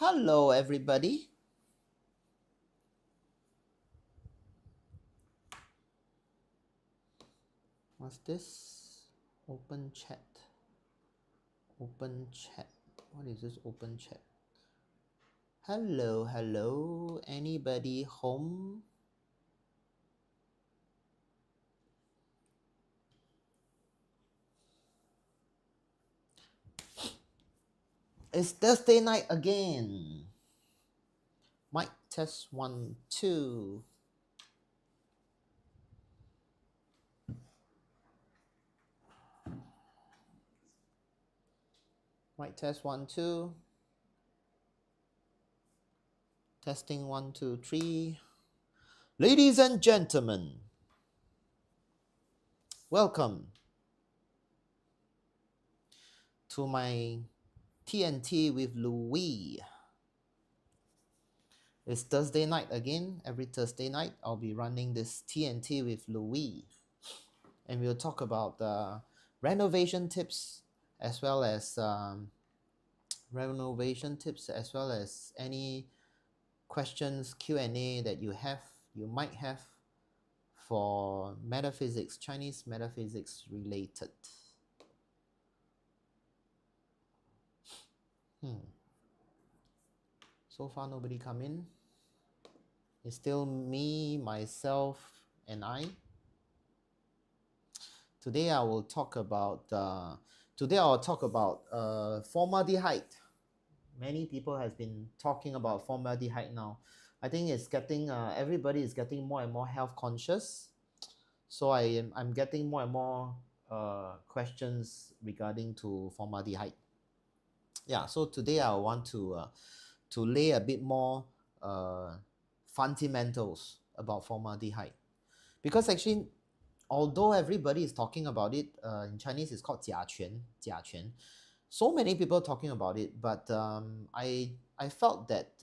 Hello, everybody. What's this? Open chat. Open chat. What is this open chat? Hello, hello. Anybody home? It's Thursday night again. Mic test 1, 2. Mic test 1, 2. Testing 1, 2, 3. Ladies and gentlemen, welcome to my TNT with Louis. It's Thursday night again. Every Thursday night, I'll be running this TNT with Louis. And we'll talk about renovation tips as well as any questions, Q&A that you might have for metaphysics, Chinese metaphysics related. So far nobody come in. It's still me, myself, and I. Today I'll talk about formaldehyde. Many people has been talking about formaldehyde now. I think it's getting everybody is getting more and more health conscious. So I'm getting more and more questions regarding to formaldehyde. Yeah, so today I want to lay a bit more fundamentals about formaldehyde, because actually, although everybody is talking about it, in Chinese it's called 甲醛. So many people talking about it, but I felt that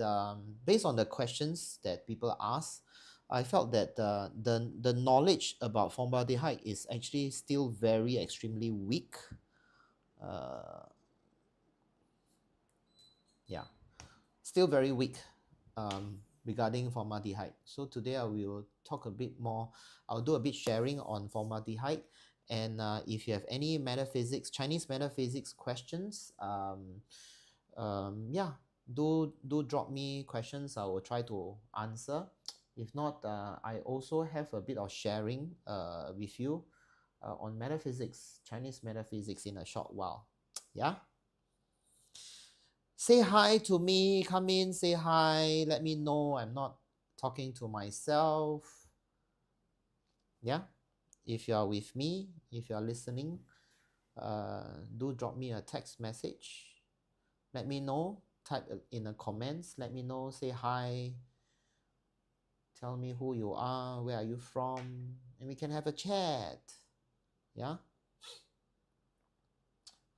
based on the questions that people ask, I felt that the knowledge about formaldehyde is actually still very extremely weak. Yeah, still very weak regarding formaldehyde. So today I will talk a bit more. I'll do a bit sharing on formaldehyde. And if you have any metaphysics, Chinese metaphysics questions, yeah, do drop me questions. I will try to answer. If not, I also have a bit of sharing with you on metaphysics, Chinese metaphysics in a short while. Yeah. Say hi to me. Come in, say hi. Let me know I'm not talking to myself. Yeah. If you are with me, if you are listening, do drop me a text message. Let me know. Type in the comments. Let me know. Say hi. Tell me who you are. Where are you from? And we can have a chat. Yeah.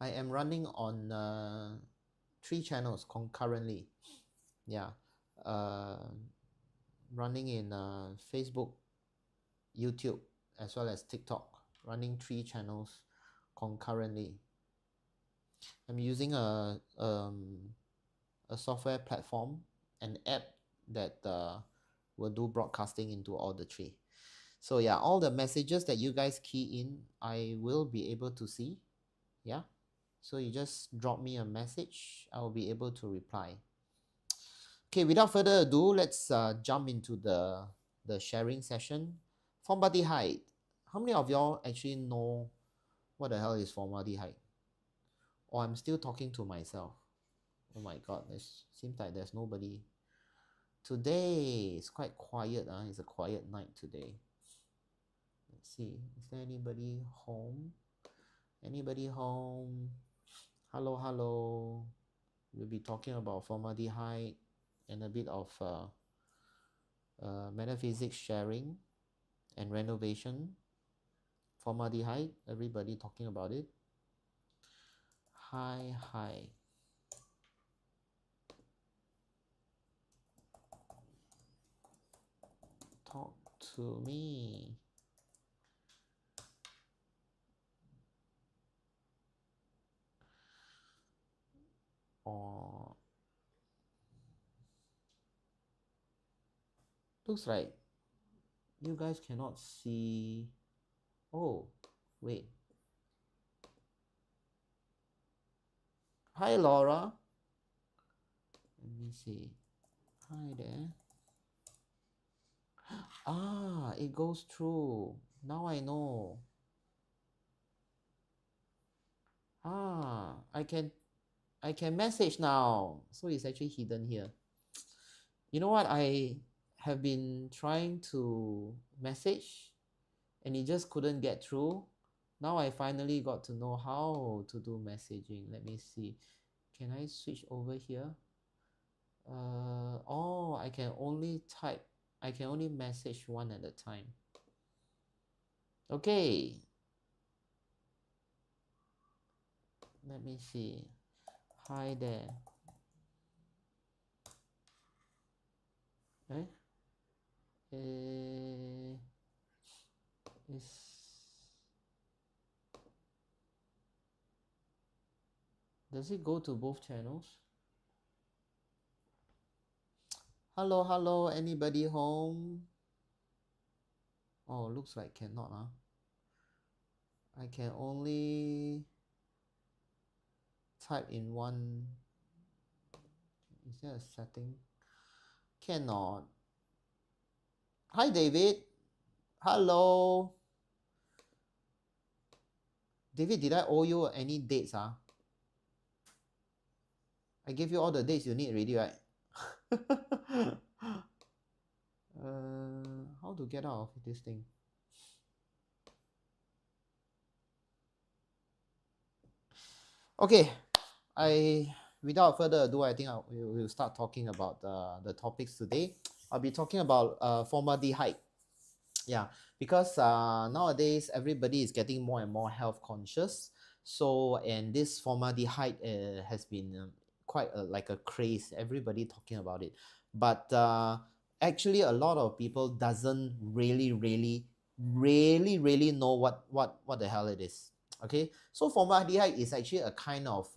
I am running on 3 channels concurrently. Yeah. Running in Facebook, YouTube, as well as TikTok. Running 3 channels concurrently. I'm using a software platform, an app that will do broadcasting into all the 3. So yeah, all the messages that you guys key in, I will be able to see. Yeah. So you just drop me a message. I will be able to reply. Okay, without further ado, let's jump into the sharing session. Formaldehyde. How many of y'all actually know what the hell is formaldehyde? Or I'm still talking to myself. Oh my god, it seems like there's nobody. Today it's quite quiet. It's a quiet night today. Let's see, is there anybody home? Anybody home? Hello, hello. We'll be talking about formaldehyde and a bit of metaphysics sharing and renovation. Formaldehyde, everybody talking about it. Hi, hi. Talk to me. Or Looks like you guys cannot see. Oh, wait. Hi, Laura. Let me see. Hi there. Ah, it goes through. Now I know. Ah, I can message now. So it's actually hidden here. You know what? I have been trying to message and it just couldn't get through. Now I finally got to know how to do messaging. Let me see. Can I switch over here? Oh, I can only type. I can only message one at a time. Okay. Let me see. Hi there. Eh? Is does it go to both channels? Hello, hello, anybody home? Oh, looks like cannot, huh? I can only type in one. Is there a setting? Cannot. Hi, David. Hello. David, did I owe you any dates? I gave you all the dates you need already, right? How to get out of this thing? Okay, without further ado, I think we'll start talking about the topics today. I'll be talking about formaldehyde. Yeah, because nowadays everybody is getting more and more health conscious. So, and this formaldehyde has been quite like a craze. Everybody talking about it, but actually a lot of people doesn't really know what the hell it is. Okay, so formaldehyde is actually a kind of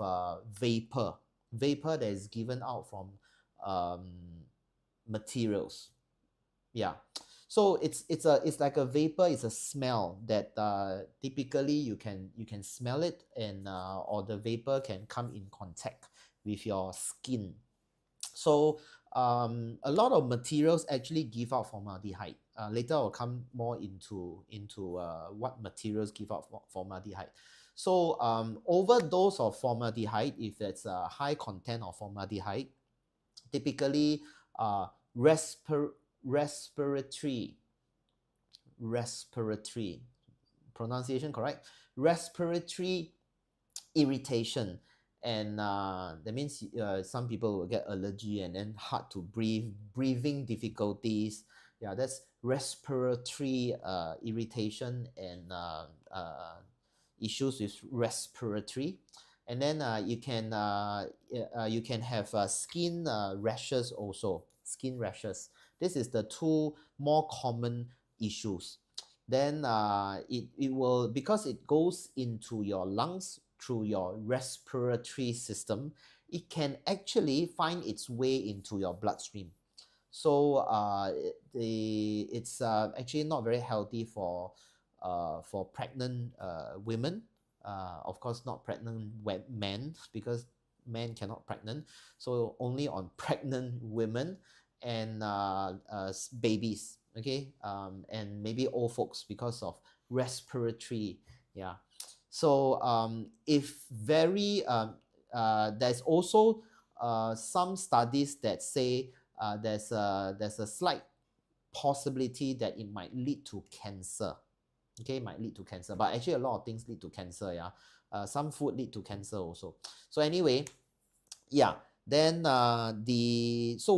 vapor that is given out from um, materials. Yeah, so it's like a vapor. It's a smell that typically you can smell it, and or the vapor can come in contact with your skin. So a lot of materials actually give out formaldehyde. Later I'll come more into what materials give out formaldehyde. So overdose of formaldehyde, if it's a high content of formaldehyde, typically uh, respir- respiratory respiratory pronunciation correct, respiratory irritation, and that means some people will get allergy and then hard to breathe, breathing difficulties. Yeah, that's respiratory irritation and issues with respiratory. And then you can have skin rashes also, skin rashes. This is the two more common issues. Then it will, because it goes into your lungs through your respiratory system, it can actually find its way into your bloodstream. So it's actually not very healthy for pregnant women. Of course, not pregnant men, because men cannot pregnant. So only on pregnant women and babies. Okay, and maybe old folks because of respiratory. Yeah. So if very there's also some studies that say there's a slight possibility that it might lead to cancer. Okay, might lead to cancer, but actually a lot of things lead to cancer. Yeah, some food lead to cancer also. So anyway, yeah. Then the so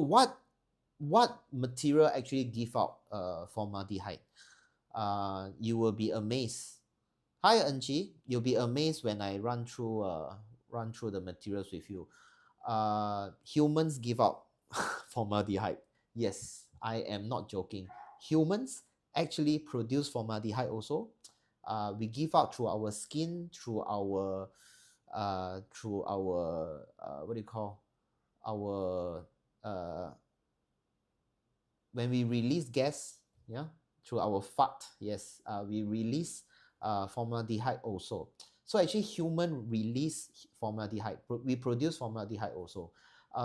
what material actually give out formaldehyde? You will be amazed. Hi, Anji. You'll be amazed when I run through the materials with you. Humans give out formaldehyde. Yes, I am not joking. Humans actually produce formaldehyde also. We give out through our skin, through our what do you call, our when we release gas, yeah, through our fart, yes, we release formaldehyde also. So actually human release formaldehyde. We produce formaldehyde also.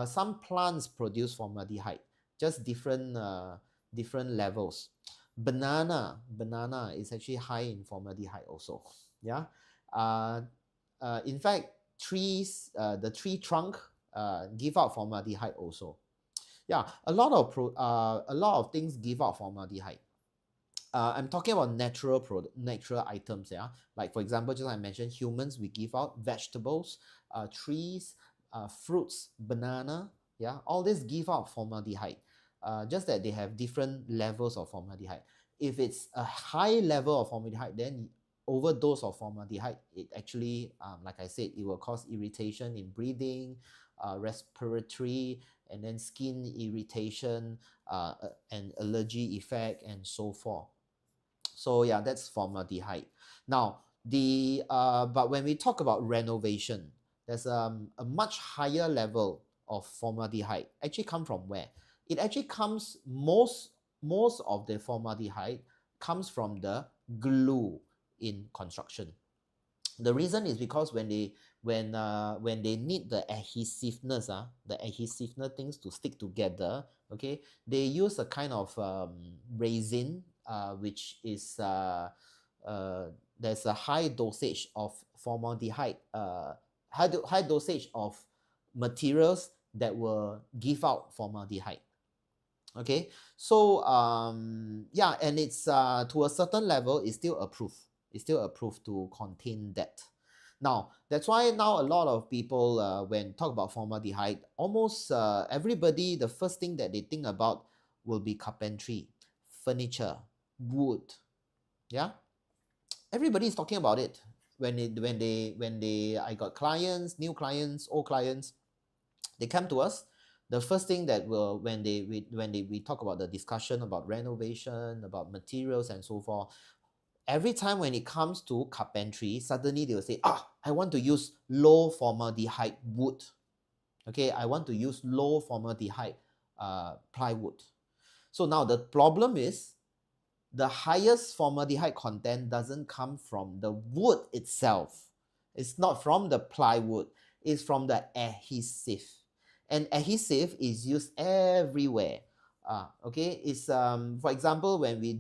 Some plants produce formaldehyde, just different levels. Banana is actually high in formaldehyde also. Yeah. Uh, in fact, the tree trunk give out formaldehyde also. Yeah, a lot of things give out formaldehyde. I'm talking about natural items. Yeah, like for example, just like I mentioned, humans, we give out vegetables, trees, fruits, banana. Yeah, all this give out formaldehyde. Just that they have different levels of formaldehyde. If it's a high level of formaldehyde, then overdose of formaldehyde, it actually, like I said, it will cause irritation in breathing, respiratory, and then skin irritation, and allergy effect, and so forth. So yeah, that's formaldehyde. Now but when we talk about renovation, there's a much higher level of formaldehyde. Actually come from where? It actually comes most of the formaldehyde comes from the glue in construction. The reason is because when they need the adhesiveness, the adhesiveness things to stick together, okay, they use a kind of resin, which is there's a high dosage of formaldehyde, high dosage of materials that will give out formaldehyde. Okay, so yeah, and it's to a certain level, it's still approved. It's still approved to contain that. Now that's why now a lot of people, when talk about formaldehyde, almost everybody, the first thing that they think about will be carpentry, furniture, wood. Yeah, everybody is talking about it. When they I got clients, new clients, old clients, they come to us. The first thing that will we talk about the discussion about renovation, about materials and so forth, every time when it comes to carpentry, suddenly they will say, I want to use low formaldehyde wood. Okay, I want to use low formaldehyde plywood. So now the problem is, the highest formaldehyde content doesn't come from the wood itself. It's not from the plywood. It's from the adhesive. And adhesive is used everywhere. Okay, it's for example, when we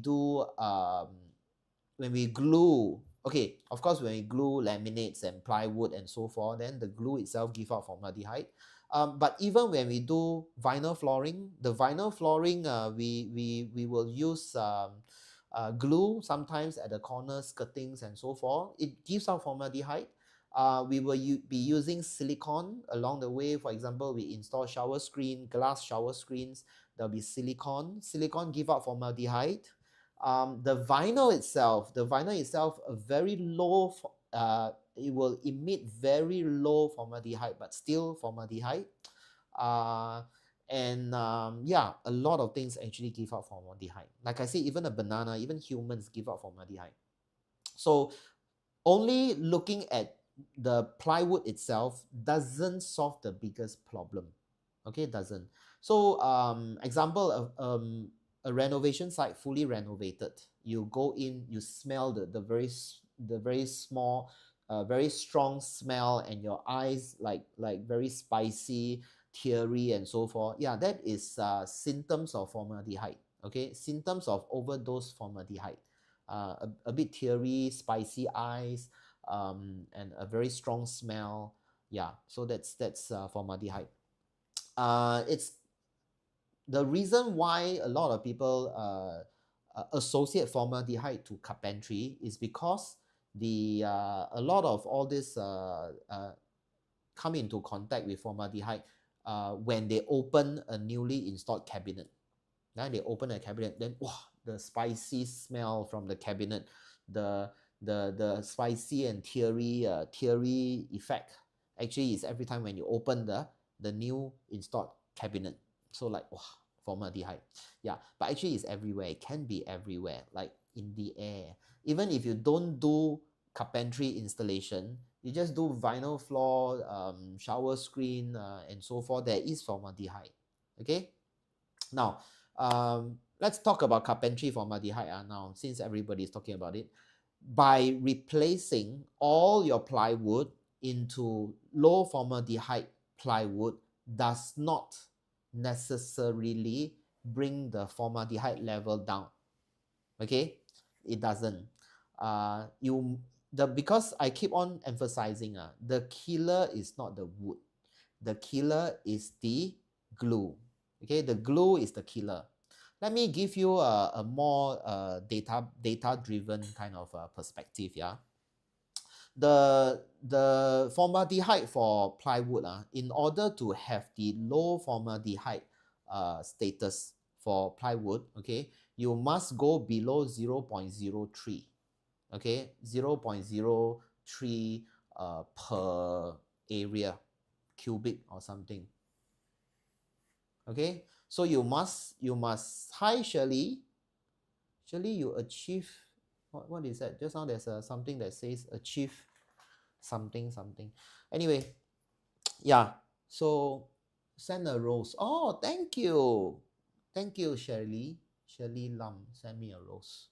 glue. Okay, of course, when we glue laminates and plywood and so forth, then the glue itself give out formaldehyde. But even when we do vinyl flooring, the vinyl flooring, we will use glue sometimes at the corners, skirtings, and so forth. It gives out formaldehyde. We will be using silicone along the way. For example, we install shower screen, glass shower screens. There'll be silicone. Silicone give out formaldehyde. The vinyl itself, a very low, it will emit very low formaldehyde, but still formaldehyde. And yeah, a lot of things actually give out formaldehyde. Like I said, even a banana, even humans give out formaldehyde. So only looking at the plywood itself doesn't solve the biggest problem. Okay, it doesn't. So example of a renovation site fully renovated, you go in, you smell the very small, very strong smell, and your eyes like very spicy, teary, and so forth. Yeah, that is symptoms of formaldehyde. Okay, symptoms of overdose formaldehyde. A bit teary, spicy eyes, and a very strong smell. Yeah, so that's formaldehyde. It's the reason why a lot of people associate formaldehyde to carpentry is because a lot of all this come into contact with formaldehyde when they open a newly installed cabinet. Then they open a cabinet, then wow, the spicy smell from the cabinet, the the spicy and teary effect actually is every time when you open the new installed cabinet. So like wow, formaldehyde. Yeah, but actually it's everywhere. It can be everywhere, like in the air. Even if you don't do carpentry installation, you just do vinyl floor, shower screen, and so forth, there is formaldehyde. Okay. Now, let's talk about carpentry formaldehyde now, since everybody is talking about it. By replacing all your plywood into low formaldehyde plywood does not necessarily bring the formaldehyde level down. Okay, it doesn't. Because I keep on emphasizing, the killer is not the wood, the killer is the glue. Okay, the glue is the killer. Let me give you a more data driven kind of perspective. Yeah, the formaldehyde for plywood, in order to have the low formaldehyde status for plywood, okay, you must go below 0.03, okay, 0.03 per area cubic or something. Okay, so you must hi Shirley, you achieve what is that? Just now there's something that says achieve something. Anyway, yeah, so send a rose. Oh, thank you, Shirley Lam, send me a rose.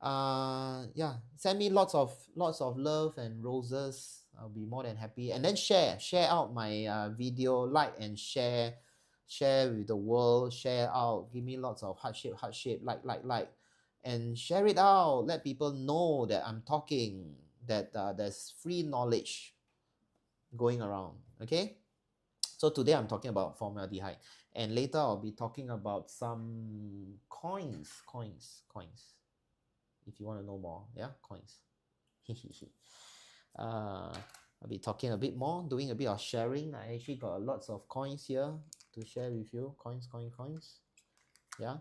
Yeah, send me lots of love and roses. I'll be more than happy. And then share out my video, like and share with the world, share out, give me lots of heart shape, like, and share it out. Let people know that I'm talking, that there's free knowledge going around. Okay, so today I'm talking about formaldehyde, and later I'll be talking about some coins. If you want to know more, yeah, coins. I'll be talking a bit more, doing a bit of sharing. I actually got lots of coins here to share with you. Coins. Yeah,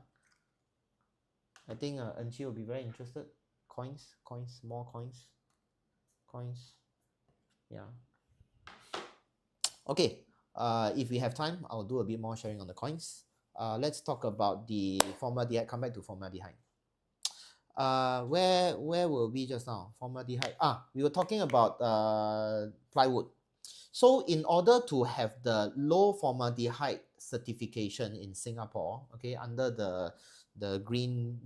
I think Enchi will be very interested. Coins, more coins. Yeah. Okay. If we have time, I'll do a bit more sharing on the coins. Let's talk about the formaldehyde. Come back to formaldehyde. Where were we just now? Formaldehyde. We were talking about plywood. So in order to have the low formaldehyde certification in Singapore, okay, under the green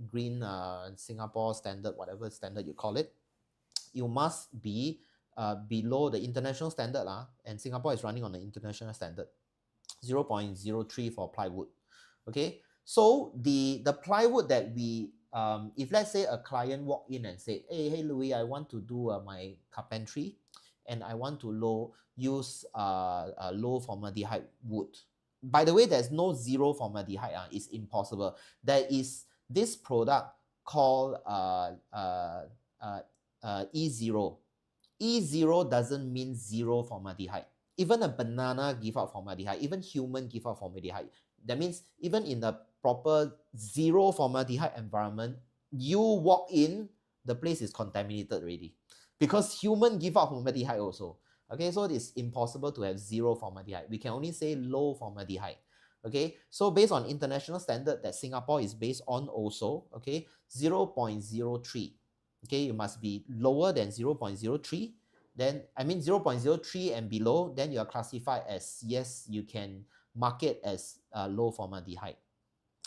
Singapore standard, whatever standard you call it, you must be below the international standard, and Singapore is running on the international standard, 0.03 for plywood. Okay, so the plywood that we if let's say a client walk in and say, hey Louis, I want to do my carpentry and I want to use low formaldehyde wood. By the way, there's no zero formaldehyde. It's impossible. There is this product called E0. E0 doesn't mean zero formaldehyde. Even a banana give out formaldehyde, even human give out formaldehyde. That means even in the proper zero formaldehyde environment, you walk in, the place is contaminated already. Because human give out formaldehyde also. Okay, so it's impossible to have zero formaldehyde. We can only say low formaldehyde. Okay, so based on international standard that Singapore is based on also, okay, 0.03. Okay, you must be lower than 0.03. Then, I mean 0.03 and below, then you are classified as, yes, you can market as low formaldehyde.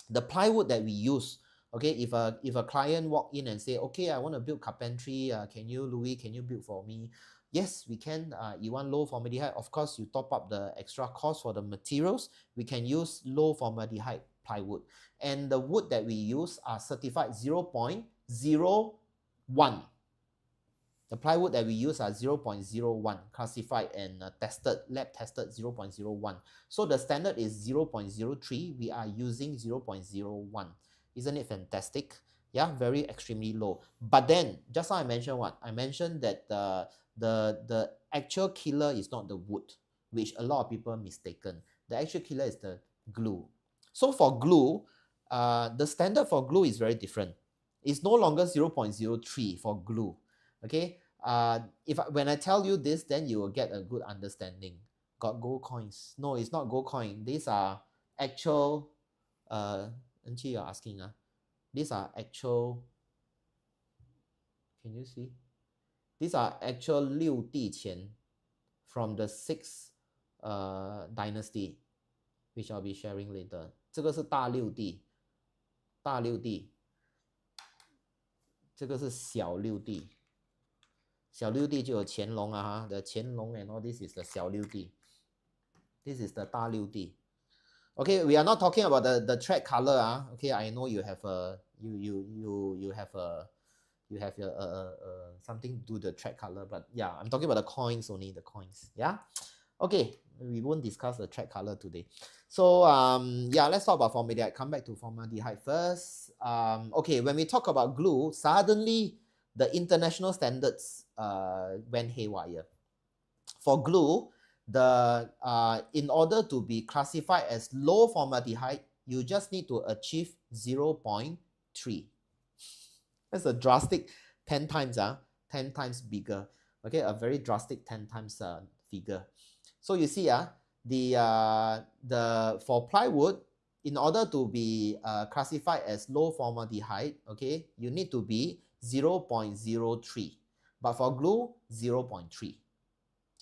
The plywood that we use, okay, if a client walk in and say, okay, I want to build carpentry, Louis, can you build for me? Yes, we can. You want low formaldehyde, of course, you top up the extra cost for the materials. We can use low formaldehyde plywood. And the wood that we use are certified 0.01. The plywood that we use are 0.01, classified and lab tested 0.01. So the standard is 0.03. We are using 0.01. Isn't it fantastic? Yeah, very extremely low. But then, just now I mentioned what? I mentioned that the actual killer is not the wood, which a lot of people mistaken. The actual killer is the glue. So for glue, the standard for glue is very different. It's no longer 0.03 for glue. Okay, when I tell you this, then you will get a good understanding. Got gold coins? No, it's not gold coin. These are actual. Enchi, you're asking. These are actual. Can you see? These are actual 六帝钱 from the 6th dynasty. which I'll be sharing later. 这个是大六地，大六地，这个是小六地，小六地就有乾隆啊哈，the 乾隆 and all this is the 小六地，this is the 大六地。Okay, we are not talking about the track color. Okay, I know you have a you have a you have something to do the track color, but yeah, I'm talking about the coins only, the coins. Yeah. Okay, we won't discuss the track color today. So yeah, let's talk about formaldehyde. Come back to formaldehyde first. Okay, when we talk about glue, suddenly the international standards went haywire. For glue, in order to be classified as low formaldehyde, you just need to achieve 0.3. That's a drastic 10 times, 10 times bigger. Okay, a very drastic 10 times figure. So you see, for plywood, in order to be classified as low formaldehyde, okay, you need to be 0.03. But for glue, 0.3.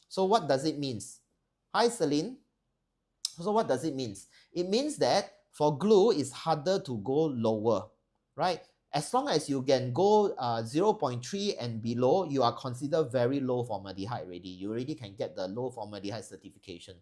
So what does it mean? Hi, Celine. So what does it mean? It means that for glue, it's harder to go lower, right? As long as you can go 0.3 and below, you are considered very low formaldehyde already. You already can get the low formaldehyde certification,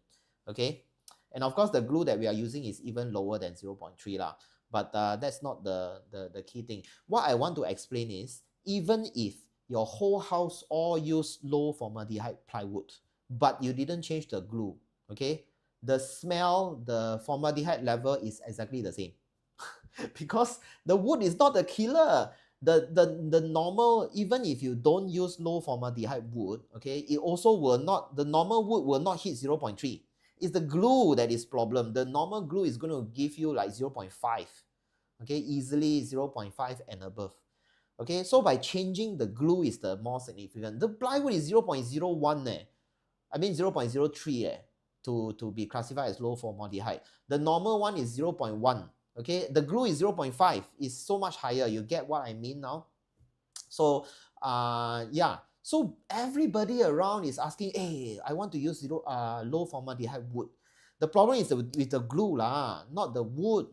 okay? And of course, the glue that we are using is even lower than 0.3 lah. But that's not the key thing. What I want to explain is, even if your whole house all use low formaldehyde plywood, but you didn't change the glue, okay? The smell, the formaldehyde level is exactly the same. Because the wood is not the killer. The normal, even if you don't use low formaldehyde wood, okay, it also will not, the normal wood will not hit 0.3. It's the glue that is problem. The normal glue is going to give you like 0.5, okay, easily 0.5 and above. Okay, so by changing the glue is the more significant. The plywood is 0.01 I mean 0.03 to be classified as low formaldehyde. The normal one is 0.1. Okay, the glue is 0.5. It's so much higher. You get what I mean now? So yeah, so everybody around is asking, hey, I want to use low formaldehyde wood. The problem is with the glue lah, not the wood.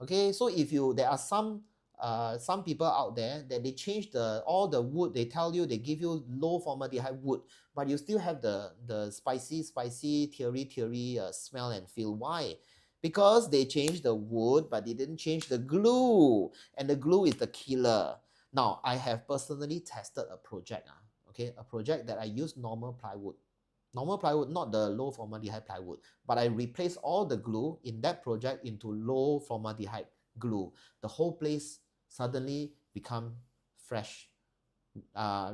Okay, so if there are some people out there that they change all the wood, they tell you, they give you low formaldehyde wood, but you still have the spicy teary smell and feel. Why? Because they changed the wood, but they didn't change the glue, and the glue is the killer. Now, I have personally tested a project, okay, a project that I use normal plywood, not the low formaldehyde plywood, but I replaced all the glue in that project into low formaldehyde glue. The whole place suddenly become fresh.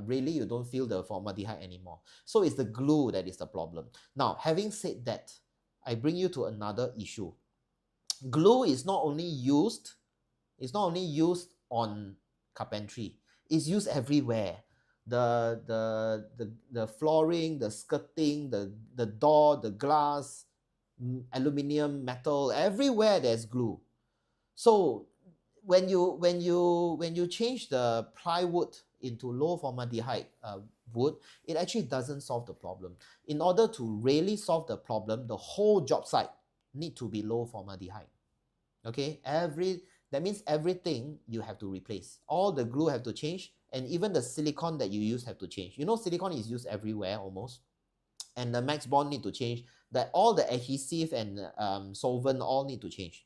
Really, you don't feel the formaldehyde anymore. So it's the glue that is the problem. Now, having said that, I bring you to another issue. Glue is not only used on carpentry, it's used everywhere. The flooring, the skirting, the door, the glass, aluminum, metal, everywhere there's glue. So when you change the plywood into low formaldehyde wood, it actually doesn't solve the problem. In order to really solve the problem, the whole job site need to be low formaldehyde. Okay, that means everything you have to replace. All the glue have to change, and even the silicone that you use have to change. You know, silicone is used everywhere almost, and the max bond need to change. That all the adhesive and solvent all need to change.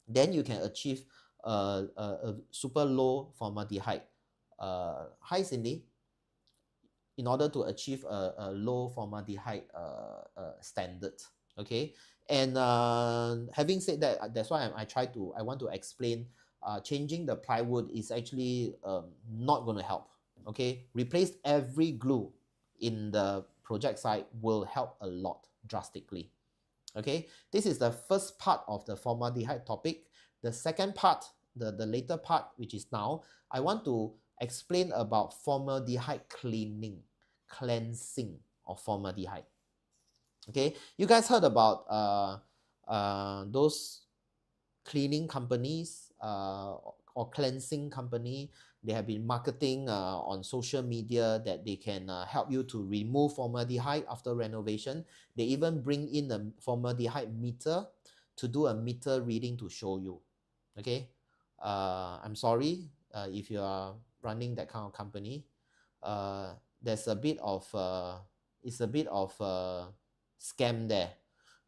Then you can achieve a super low formaldehyde. Hi Cindy. In order to achieve a low formaldehyde standard, okay. And having said that, that's why I want to explain. Changing the plywood is actually not going to help. Okay, replace every glue in the project site will help a lot drastically. Okay, this is the first part of the formaldehyde topic. The second part, the later part, which is now, I want to explain about formaldehyde cleansing of formaldehyde. Okay, you guys heard about those cleaning companies or cleansing company. They have been marketing on social media that they can help you to remove formaldehyde after renovation. They even bring in a formaldehyde meter. to do a meter reading to show you. Okay, I'm sorry if you are running that kind of company. There's a bit of it's a bit of scam there.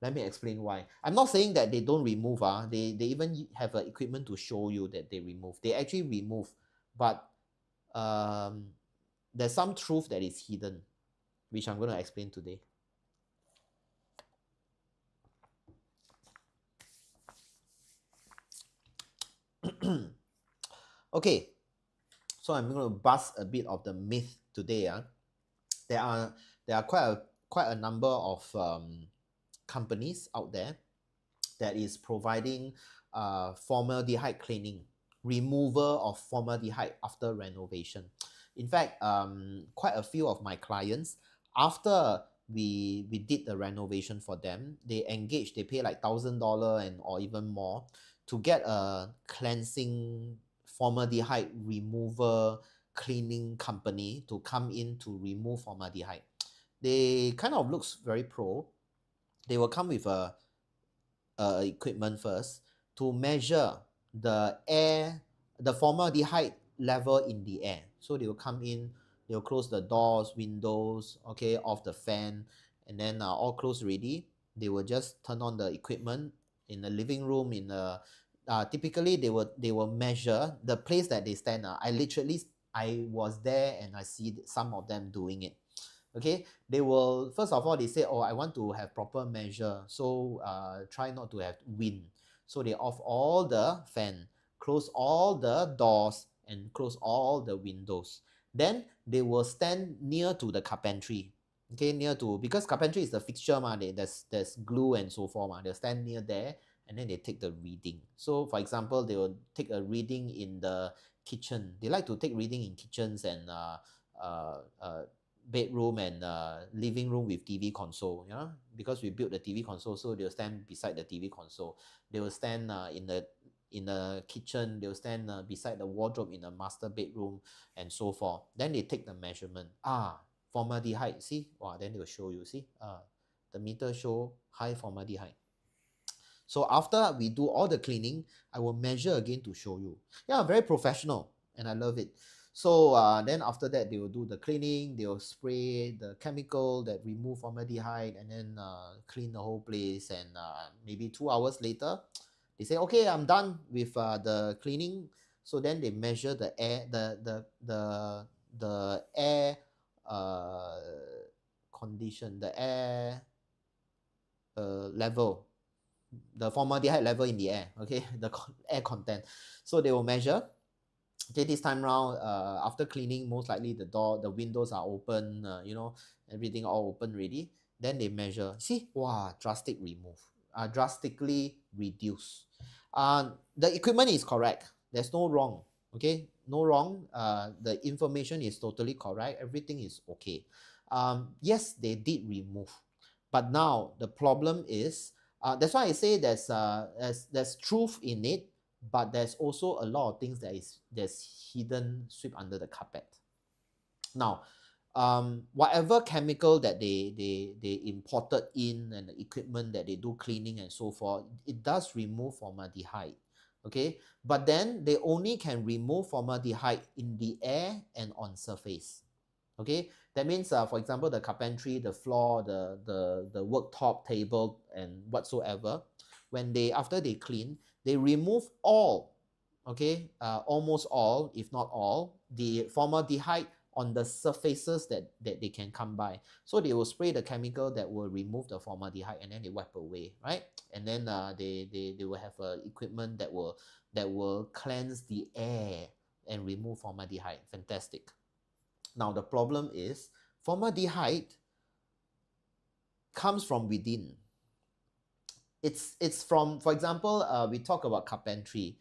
Let me explain why. I'm not saying that they don't remove. They even have equipment to show you that they remove. They actually remove, but um, there's some truth that is hidden, which I'm going to explain today. Okay, so I'm going to bust a bit of the myth today. There are quite a number of companies out there that is providing formaldehyde cleaning, removal of formaldehyde after renovation. In fact, quite a few of my clients, after we did the renovation for them, they engaged, they pay like $1,000 and or even more to get a cleansing formaldehyde remover cleaning company to come in to remove formaldehyde. They kind of looks very pro. They will come with a equipment first to measure the air, the formaldehyde level in the air. So they will come in, they will close the doors, windows, okay, off the fan, and then all closed already. They will just turn on the equipment in the living room. In the typically they will measure the place that they stand. I was there and I see some of them doing it. Okay, they will first of all they say, oh, I want to have proper measure, so try not to have wind. So they off all the fan, close all the doors, and close all the windows. Then they will stand near to the carpentry. Okay, near to, because carpentry is the fixture there's glue and so forth they'll stand near there, and then they take the reading. So for example, they will take a reading in the kitchen. They like to take reading in kitchens and uh, uh, bedroom and living room with TV console, because we built the TV console, so they'll stand beside the TV console. They will stand in the kitchen. They'll stand beside the wardrobe in the master bedroom and so forth. Then they take the measurement. Formaldehyde. See, wow. Then they will show you. See, the meter show high formaldehyde. So after we do all the cleaning, I will measure again to show you. Yeah, very professional, and I love it. So then after that, they will do the cleaning. They will spray the chemical that remove formaldehyde, and then clean the whole place. And maybe 2 hours later, they say, okay, I'm done with the cleaning. So then they measure the air, the air condition, the air level, the formaldehyde level in the air, okay, the air content. So they will measure. Okay, this time round, after cleaning, most likely the windows are open, everything all open already. Then they measure. See, wow, drastic remove, drastically reduce. The equipment is correct. There's no wrong. Okay, no wrong. The information is totally correct. Everything is okay. Yes, they did remove, but now the problem is, that's why I say there's truth in it, but there's also a lot of things that's hidden, swept under the carpet. Now, whatever chemical that they imported in, and the equipment that they do cleaning and so forth, it does remove formaldehyde. Okay, but then they only can remove formaldehyde in the air and on surface. Okay, that means for example, the carpentry, the floor, the worktop, table, and whatsoever, when after they clean, they remove all, okay, almost all, if not all, the formaldehyde on the surfaces that they can come by. So they will spray the chemical that will remove the formaldehyde, and then they wipe away, right? And then they will have equipment that will cleanse the air and remove formaldehyde. Fantastic. Now the problem is, formaldehyde comes from within. It's from, for example, we talk about carpentry.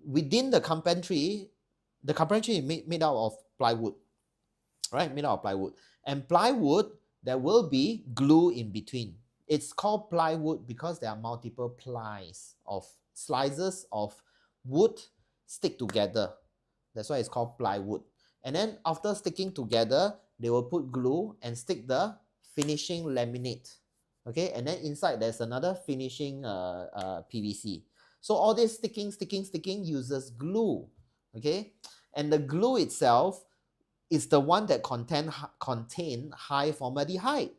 Within the carpentry is made out of plywood, right? Made out of plywood. And plywood, there will be glue in between. It's called plywood because there are multiple plies of slices of wood stick together. That's why it's called plywood. And then after sticking together, they will put glue and stick the finishing laminate. Okay, and then inside there's another finishing PVC. So all this sticking uses glue. Okay, and the glue itself is the one that contain high formaldehyde.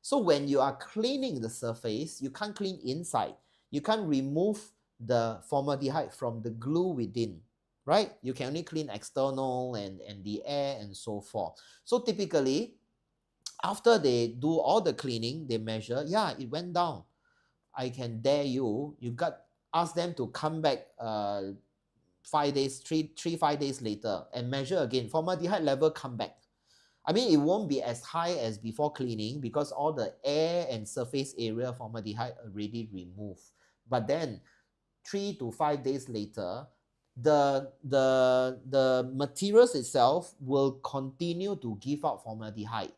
So when you are cleaning the surface, you can't clean inside. You can't remove the formaldehyde from the glue within, right? You can only clean external and the air and so forth. So typically, after they do all the cleaning, they measure, yeah, it went down. I can dare you, ask them to come back 5 days, 5 days later and measure again. Formaldehyde level come back. I mean, it won't be as high as before cleaning because all the air and surface area formaldehyde already removed. But then 3 to 5 days later, the materials itself will continue to give out formaldehyde,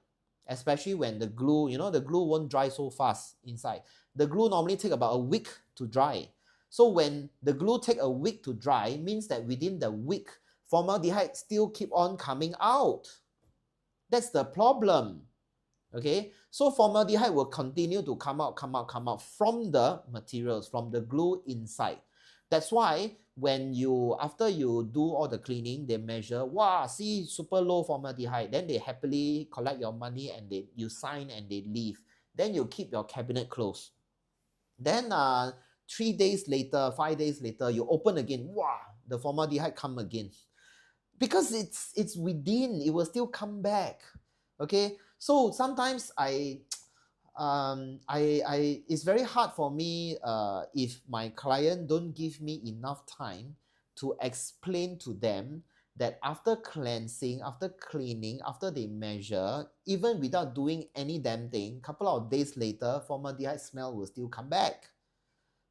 especially when the glue, the glue won't dry so fast inside. The glue normally take about a week to dry. So when the glue take a week to dry, means that within the week, formaldehyde still keep on coming out. That's the problem. Okay, so formaldehyde will continue to come out from the materials, from the glue inside. That's why when after you do all the cleaning, they measure, wow, see, super low formaldehyde. Then they happily collect your money and you sign and they leave. Then you keep your cabinet closed. Then 3 days later, 5 days later, you open again, wow, the formaldehyde come again. Because it's within, it will still come back. Okay, so sometimes it's very hard for me if my client don't give me enough time to explain to them that after cleansing, after cleaning, after they measure, even without doing any damn thing, couple of days later, formaldehyde smell will still come back.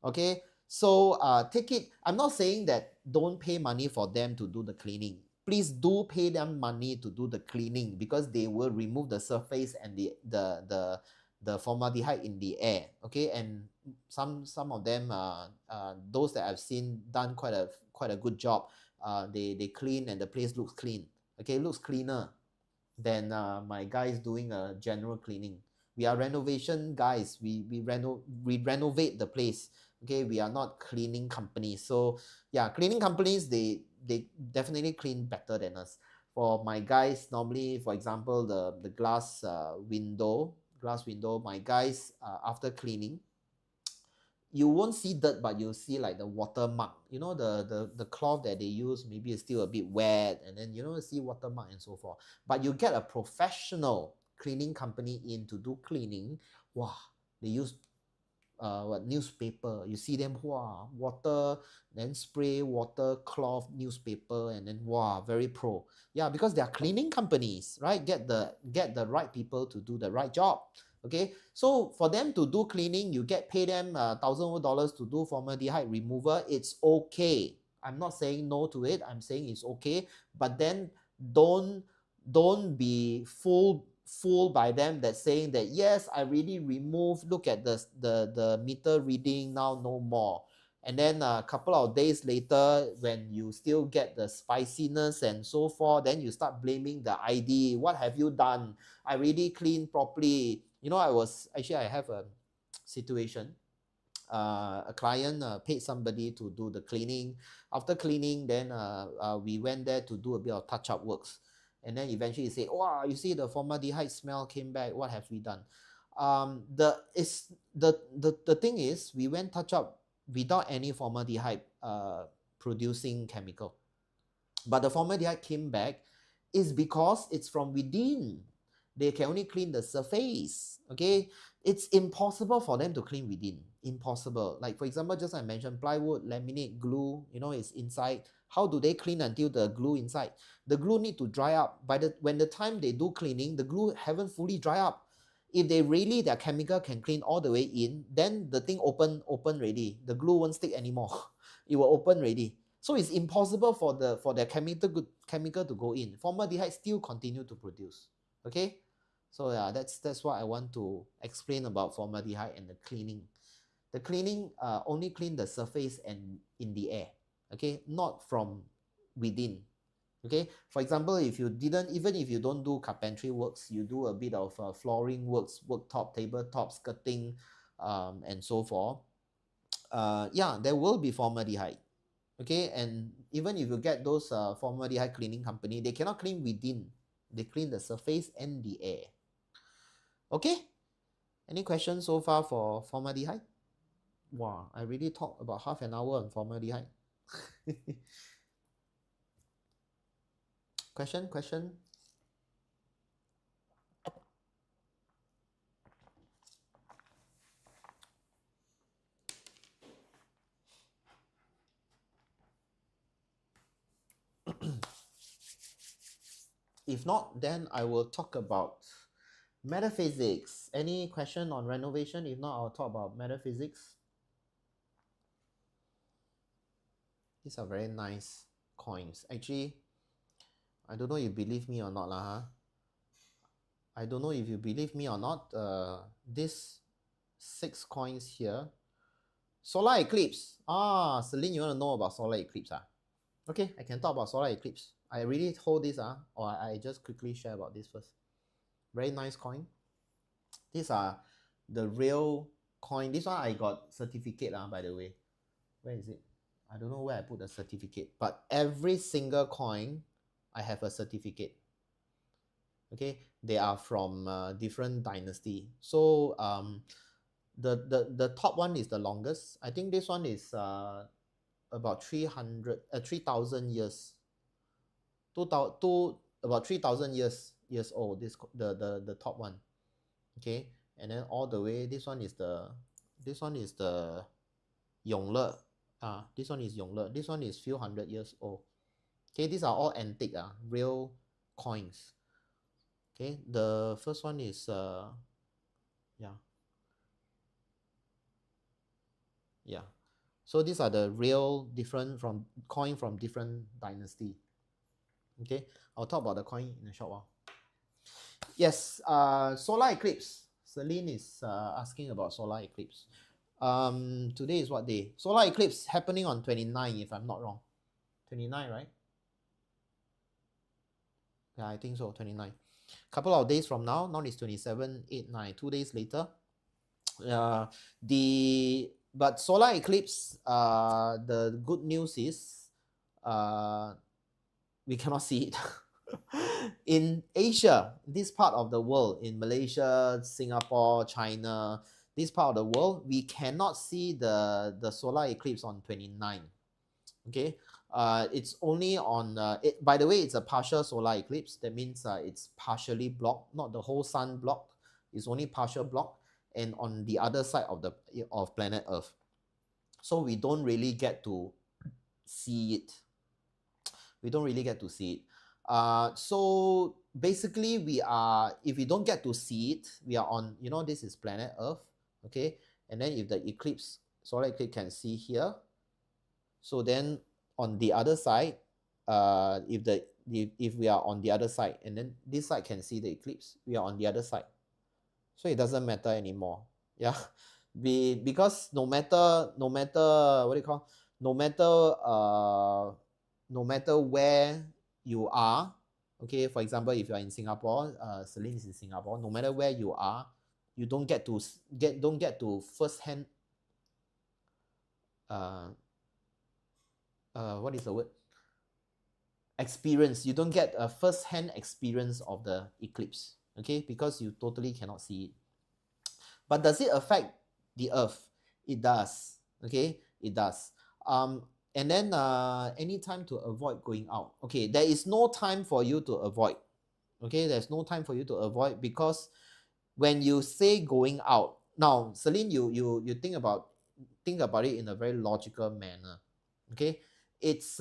Okay, so take it, I'm not saying that don't pay money for them to do the cleaning. Please do pay them money to do the cleaning because they will remove the surface and the formaldehyde in the air. Okay, and some of them those that I've seen done quite a good job. They clean and the place looks clean. Okay, looks cleaner than my guys doing a general cleaning. We are renovation guys. We renovate the place. Okay, we are not cleaning companies. So yeah, cleaning companies, they definitely clean better than us. For my guys, normally, for example, the glass window, my guys after cleaning, you won't see dirt, but you'll see like the watermark. The cloth that they use maybe is still a bit wet, and then see watermark and so forth. But you get a professional cleaning company in to do cleaning. Wow, they use newspaper. You see them, wow, water, then spray water, cloth, newspaper, and then wow, very pro. Yeah, because they are cleaning companies, right? Get the right people to do the right job. Okay, so for them to do cleaning, you pay them $1,000 to do formaldehyde removal. It's okay. I'm not saying no to it. I'm saying it's okay. But then don't be fooled by them that saying that yes, I really removed. Look at the meter reading now, no more. And then a couple of days later, when you still get the spiciness and so forth, then you start blaming the ID. What have you done? I really cleaned properly. I have a situation. A client paid somebody to do the cleaning. After cleaning, then we went there to do a bit of touch-up works. And then eventually he said, wow, you see the formaldehyde smell came back. What have we done? The thing is, we went touch up without any formaldehyde producing chemical. But the formaldehyde came back is because it's from within. They can only clean the surface. Okay, it's impossible for them to clean within. Impossible. Like for example, just I mentioned plywood, laminate, glue. It's inside. How do they clean until the glue inside? The glue need to dry up. When the time they do cleaning, the glue haven't fully dry up. If their chemical can clean all the way in, then the thing open already. The glue won't stick anymore. It will open already. So it's impossible for their chemical to go in. Formaldehyde still continue to produce. Okay, so yeah, that's what I want to explain about formaldehyde and the cleaning. The cleaning only clean the surface and in the air. Okay, not from within. Okay, for example, if you didn't, even if you don't do carpentry works, you do a bit of flooring works, worktop, tabletop, skirting, and so forth. Yeah, there will be formaldehyde. Okay, and even if you get those formaldehyde cleaning company, they cannot clean within, they clean the surface and the air. Okay, any questions so far for formaldehyde? Wow, I really talked about half an hour on formaldehyde. Question? If not, then I will talk about metaphysics. Any question on renovation? If not, I'll talk about metaphysics. These are very nice coins. Actually, I don't know if you believe me or not lah, huh? I don't know if you believe me or not. This 6 coins here. Solar eclipse. Ah, Celine, you want to know about solar eclipse? Okay, I can talk about solar eclipse. I really hold this, or I just quickly share about this first. Very nice coin. These are the real coin. This one I got certificate, by the way. Where is it? I don't know where I put the certificate, but every single coin I have a certificate. Okay, they are from different dynasty. So the top one is the longest. I think this one is about 3,000 years. About 3,000 years old. The top one. Okay, and then all the way, this one is the Yongle. This one is Yongle. This one is few hundred years old. Okay, these are all antique, real coins. Okay, the first one is yeah. So these are the real different from coin from different dynasty. Okay, I'll talk about the coin in a short while. Yes, solar eclipse. Celine is asking about solar eclipse. Today is what day? Solar eclipse happening on 29, if I'm not wrong. 29, right? Yeah, I think so. 29. Couple of days from now. Now it's 27, 8, 9. 2 days later. But solar eclipse. The good news is, we cannot see it. In Asia, this part of the world, in Malaysia, Singapore, China, this part of the world, we cannot see the solar eclipse on 29. Okay, it's only on by the way, it's a partial solar eclipse. That means it's partially blocked, not the whole sun blocked. It's only partial blocked, and on the other side of planet Earth. So we don't really get to see it. So basically, if we don't get to see it, we are on, this is planet Earth. Okay, and then if the solar eclipse can see here, so then on the other side, if we are on the other side, and then this side can see the eclipse, we are on the other side, so it doesn't matter anymore. Yeah, because no matter what do you call, no matter where you are. Okay, for example, if you are in Singapore, Celine is in Singapore, no matter where you are, you don't get to first hand what is the word, experience. You don't get a first hand experience of the eclipse. Okay, because you totally cannot see it. But does it affect the Earth? It does. Okay, it does. And then any time to avoid going out. Okay, there is no time for you to avoid. Okay, there's no time for you to avoid, because when you say going out, now Celine, you think about it in a very logical manner. Okay, it's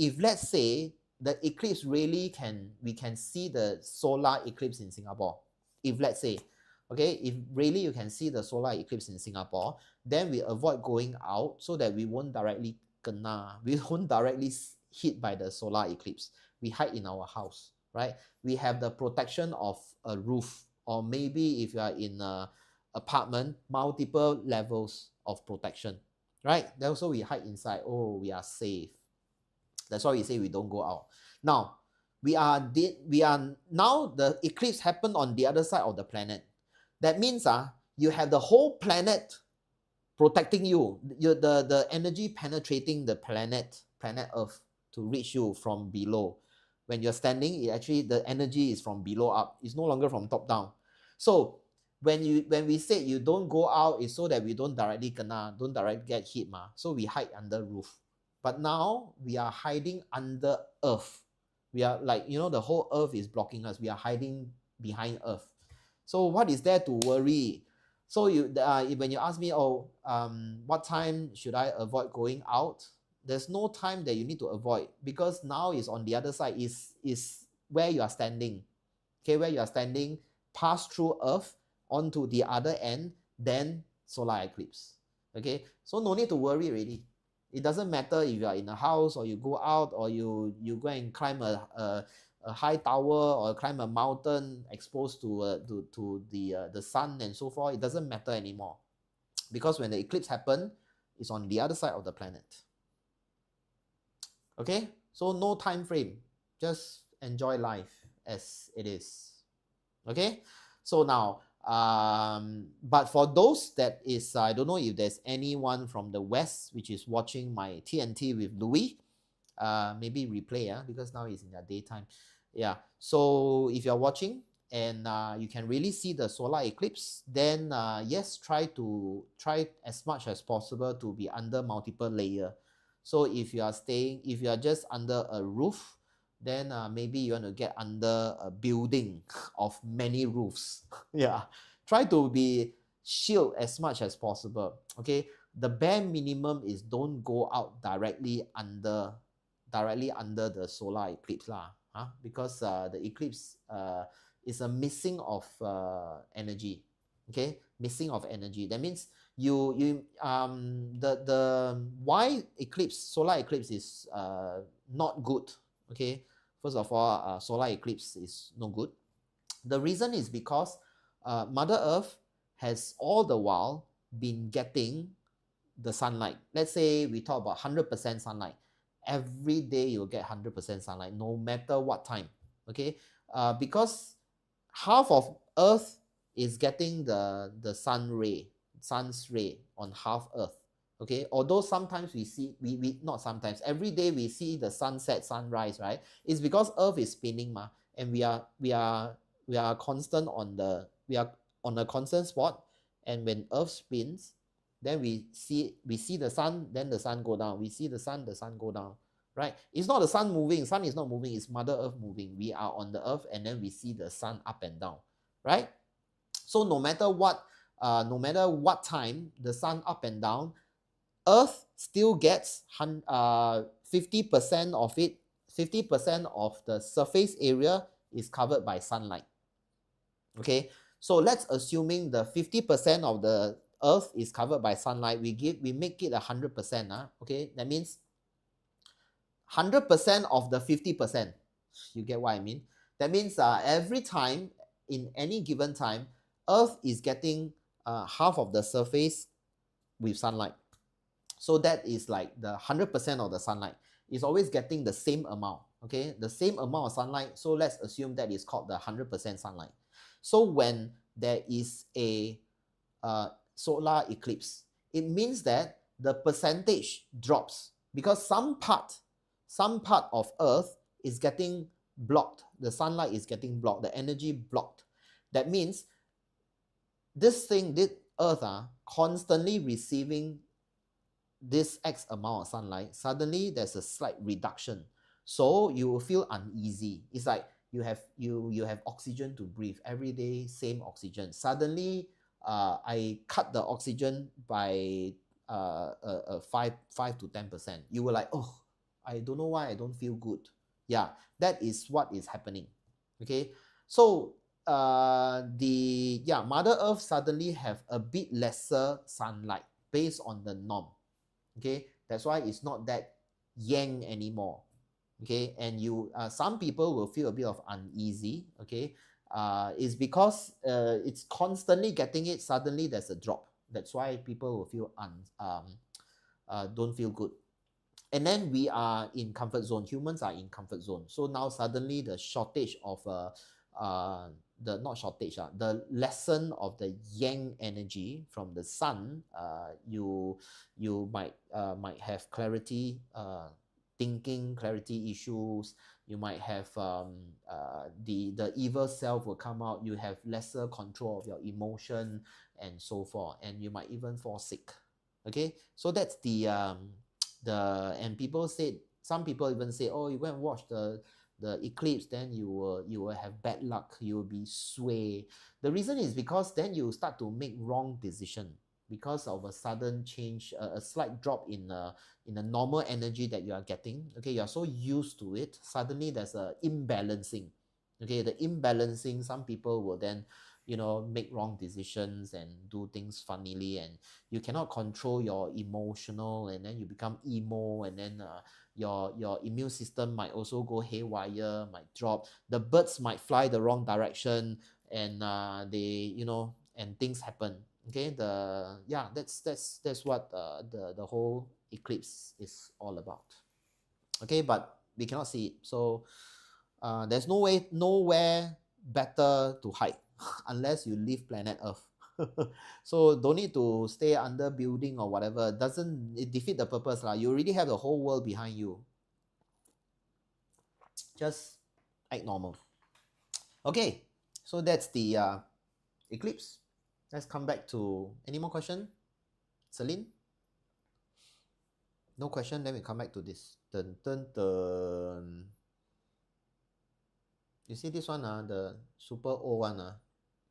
if let's say the eclipse really we can see the solar eclipse in Singapore. If let's say, okay, if really you can see the solar eclipse in Singapore, then we avoid going out so that we won't directly hit by the solar eclipse. We hide in our house, right? We have the protection of a roof, or maybe if you are in a apartment, multiple levels of protection, right? Then also we hide inside. Oh, we are safe. That's why we say we don't go out. Now, we are now the eclipse happened on the other side of the planet. That means you have the whole planet protecting you. The energy penetrating the planet Earth to reach you from below. When you're standing, it actually the energy is from below up. It's no longer from top down. So when we say you don't go out, it's so that we don't directly get hit ma. So we hide under roof. But now we are hiding under Earth. We are like, the whole Earth is blocking us. We are hiding behind Earth. So what is there to worry? So when you ask me, what time should I avoid going out? There's no time that you need to avoid, because now is on the other side, is where you are standing. Okay, where you are standing, pass through Earth onto the other end, then solar eclipse. Okay, so no need to worry really. It doesn't matter if you are in a house, or you go out, or you go and climb a high tower, or climb a mountain exposed to the sun and so forth. It doesn't matter anymore, because when the eclipse happens, it's on the other side of the planet. Okay, so no time frame, just enjoy life as it is. Okay, so now but for those that is, I don't know if there's anyone from the West which is watching my TNT with Louis, maybe replay, because now it's in the daytime. Yeah, so if you're watching and you can really see the solar eclipse, then yes, try as much as possible to be under multiple layer. So if you are just under a roof, then maybe you want to get under a building of many roofs. Yeah, try to be shield as much as possible. Okay, the bare minimum is don't go out directly under the solar eclipse lah, because the eclipse is a missing of energy. Okay, missing of energy. That means the why solar eclipse is not good. Okay, first of all, solar eclipse is no good. The reason is because Mother Earth has all the while been getting the sunlight. Let's say we talk about 100% sunlight. Every day you'll get 100% sunlight, no matter what time. Okay, because half of Earth is getting the sun's ray on half Earth. Okay, although sometimes we not sometimes, every day we see the sunset, sunrise, right? It's because Earth is spinning ma, and we are constant we are on a constant spot, and when Earth spins, then we see the sun, then the sun go down. We see the sun go down, right? It's not the sun moving. Sun is not moving. It's Mother Earth moving. We are on the Earth, and then we see the sun up and down, right? So no matter what time the sun up and down, Earth still gets 50% of it. 50% of the surface area is covered by sunlight. Okay, so let's assuming the 50% of the Earth is covered by sunlight. We make it 100%. Okay, that means 100% of the 50%. You get what I mean? That means every time, in any given time, Earth is getting half of the surface with sunlight. So that is like the 100% of the sunlight is always getting the same amount. Okay, the same amount of sunlight. So let's assume that is called the 100% sunlight. So when there is a solar eclipse, it means that the percentage drops, because some part of Earth is getting blocked. The sunlight is getting blocked, the energy blocked. That means this Earth constantly receiving this X amount of sunlight. Suddenly there's a slight reduction, so you will feel uneasy. It's like you have oxygen to breathe every day, same oxygen. Suddenly I cut the oxygen by 5 to 10%. You were like, oh, I don't know why I don't feel good. Yeah, that is what is happening. Okay, so Mother Earth suddenly have a bit lesser sunlight based on the norm. Okay, that's why it's not that yang anymore. Okay, and some people will feel a bit of uneasy. Okay, it's because it's constantly getting it. Suddenly there's a drop. That's why people will feel don't feel good. And then we are in comfort zone. Humans are in comfort zone. So now suddenly the shortage of the not shortage the lesson of the yang energy from the sun, you might have clarity, thinking clarity issues. You might have the evil self will come out. You have lesser control of your emotion and so forth, and you might even fall sick. Okay, so that's and people said, some people even say, oh, you go and watch the eclipse, then you will have bad luck, you will be sway. The reason is because then you start to make wrong decision because of a sudden change, a slight drop in the normal energy that you are getting. Okay, you are so used to it, suddenly there's a imbalancing. Okay, the imbalancing, some people will then make wrong decisions and do things funnily, and you cannot control your emotional, and then you become emo, and then your immune system might also go haywire, might drop, the birds might fly the wrong direction, and they and things happen. Okay, that's what the whole eclipse is all about. Okay, but we cannot see it, so there's nowhere better to hide unless you leave planet Earth. So don't need to stay under building or whatever. It defeat the purpose lah. You already have the whole world behind you. Just act normal. Okay, so that's the eclipse. Let's come back to any more question, Celine? No question. Then we come back to this. Dun, dun, dun. You see this one, the super old one,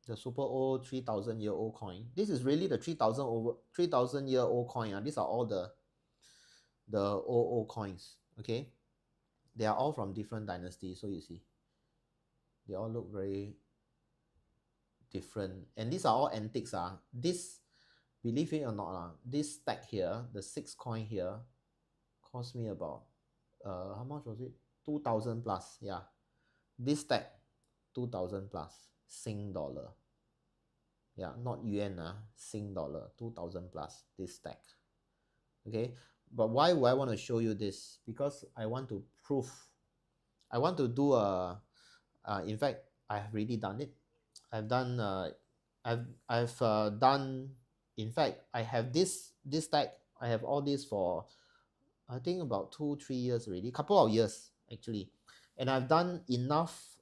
the super old 3,000-year-old coin. This is really the 3,000-year-old coin. These are all the old coins. Okay, they are all from different dynasties. So you see, they all look very different, and these are all antiques. This, believe it or not, this stack here, the 6 coin here, cost me about how much was it? 2,000 plus. Yeah, this stack 2,000 plus Sing dollar. Yeah, not yuan, Sing dollar, 2,000 plus this stack. Okay, but why would I want to show you this? Because I want to prove, I want to do in fact, I have really done it. I've done done, in fact, I have this stack. I have all this for I think about 2-3 years already, couple of years actually, and I've done enough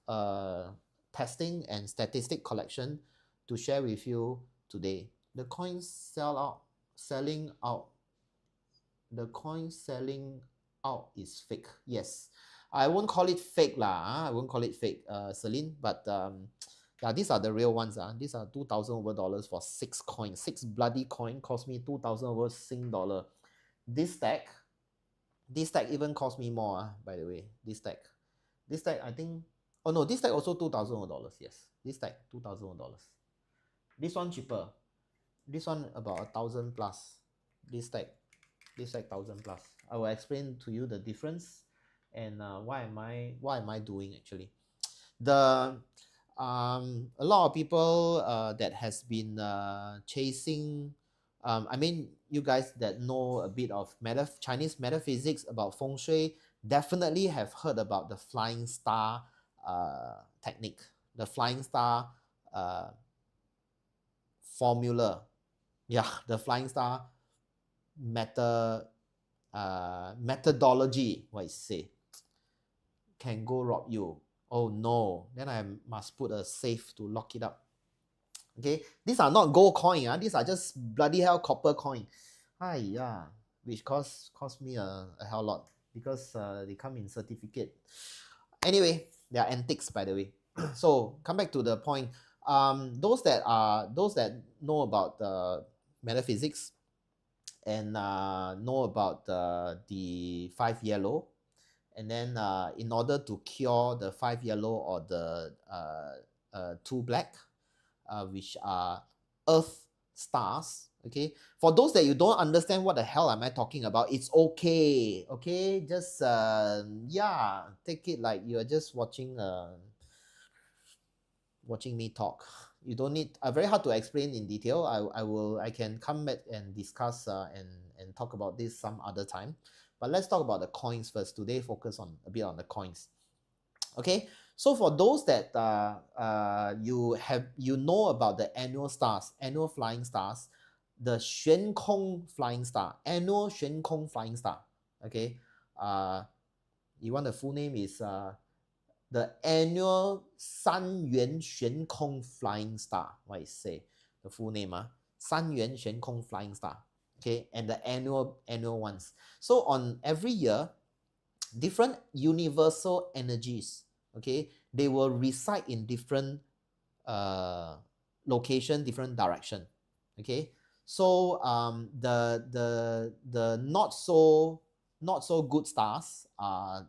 testing and statistic collection to share with you today. The coins selling out. The coin selling out is fake. Yes, I won't call it fake lah. I won't call it fake, Celine. But yeah, these are the real ones. These are 2,000 over dollars for 6 coins. 6 bloody coin cost me 2,000 over Sing dollar. This stack even cost me more. By the way, this stack I think. Oh no, this stack also 2,000 over dollars. Yes, this stack 2,000 over dollars. This one cheaper. This one about 1,000 plus. This stack 1,000 plus. I will explain to you the difference and what am I doing actually. The a lot of people that has been chasing, I mean, you guys that know a bit of Chinese metaphysics about feng shui definitely have heard about the flying star technique, the flying star formula. Yeah, the flying star methodology, what I say, can go rob you. Oh no, then I must put a safe to lock it up. Okay, these are not gold coin. These are just bloody hell copper coin. Yeah, which cost me a hell lot because they come in certificate. Anyway, they are antiques, by the way. So come back to the point. Those that know about the metaphysics and know about the 5 yellow, and then in order to cure the 5 yellow or the 2 black, which are earth stars. Okay, for those that you don't understand what the hell am I talking about, it's okay. Okay, just yeah, take it like you're just watching me talk. You don't need very hard to explain in detail. I can come back and discuss and and talk about this some other time. But let's talk about the coins first. Today, focus on a bit on the coins. Okay, so for those that you know about the annual stars, annual flying stars, the 悬空 flying star, annual 悬空 flying star. Okay, you want the full name is the annual 三元悬空 flying star. What I say? The full name, 三元悬空 flying star. Okay, and the annual ones. So on every year, different universal energies, okay, they will reside in different location, different direction. Okay, so the not so good stars are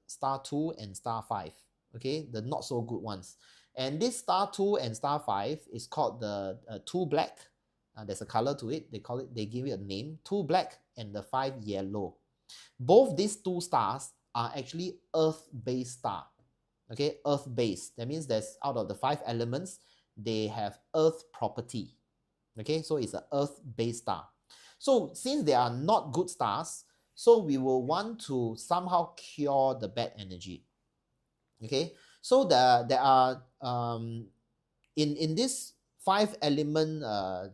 star 2 and star 5. Okay, the not so good ones. And this star 2 and star 5 is called the 2 black. There's a color to it. They give it a name, 2 black and the 5 yellow. Both these two stars are actually earth-based star. Okay, earth-based. That means there's, out of the 5 elements, they have earth property. Okay, so it's an earth-based star. So since they are not good stars, so we will want to somehow cure the bad energy. Okay, so there are in this 5 element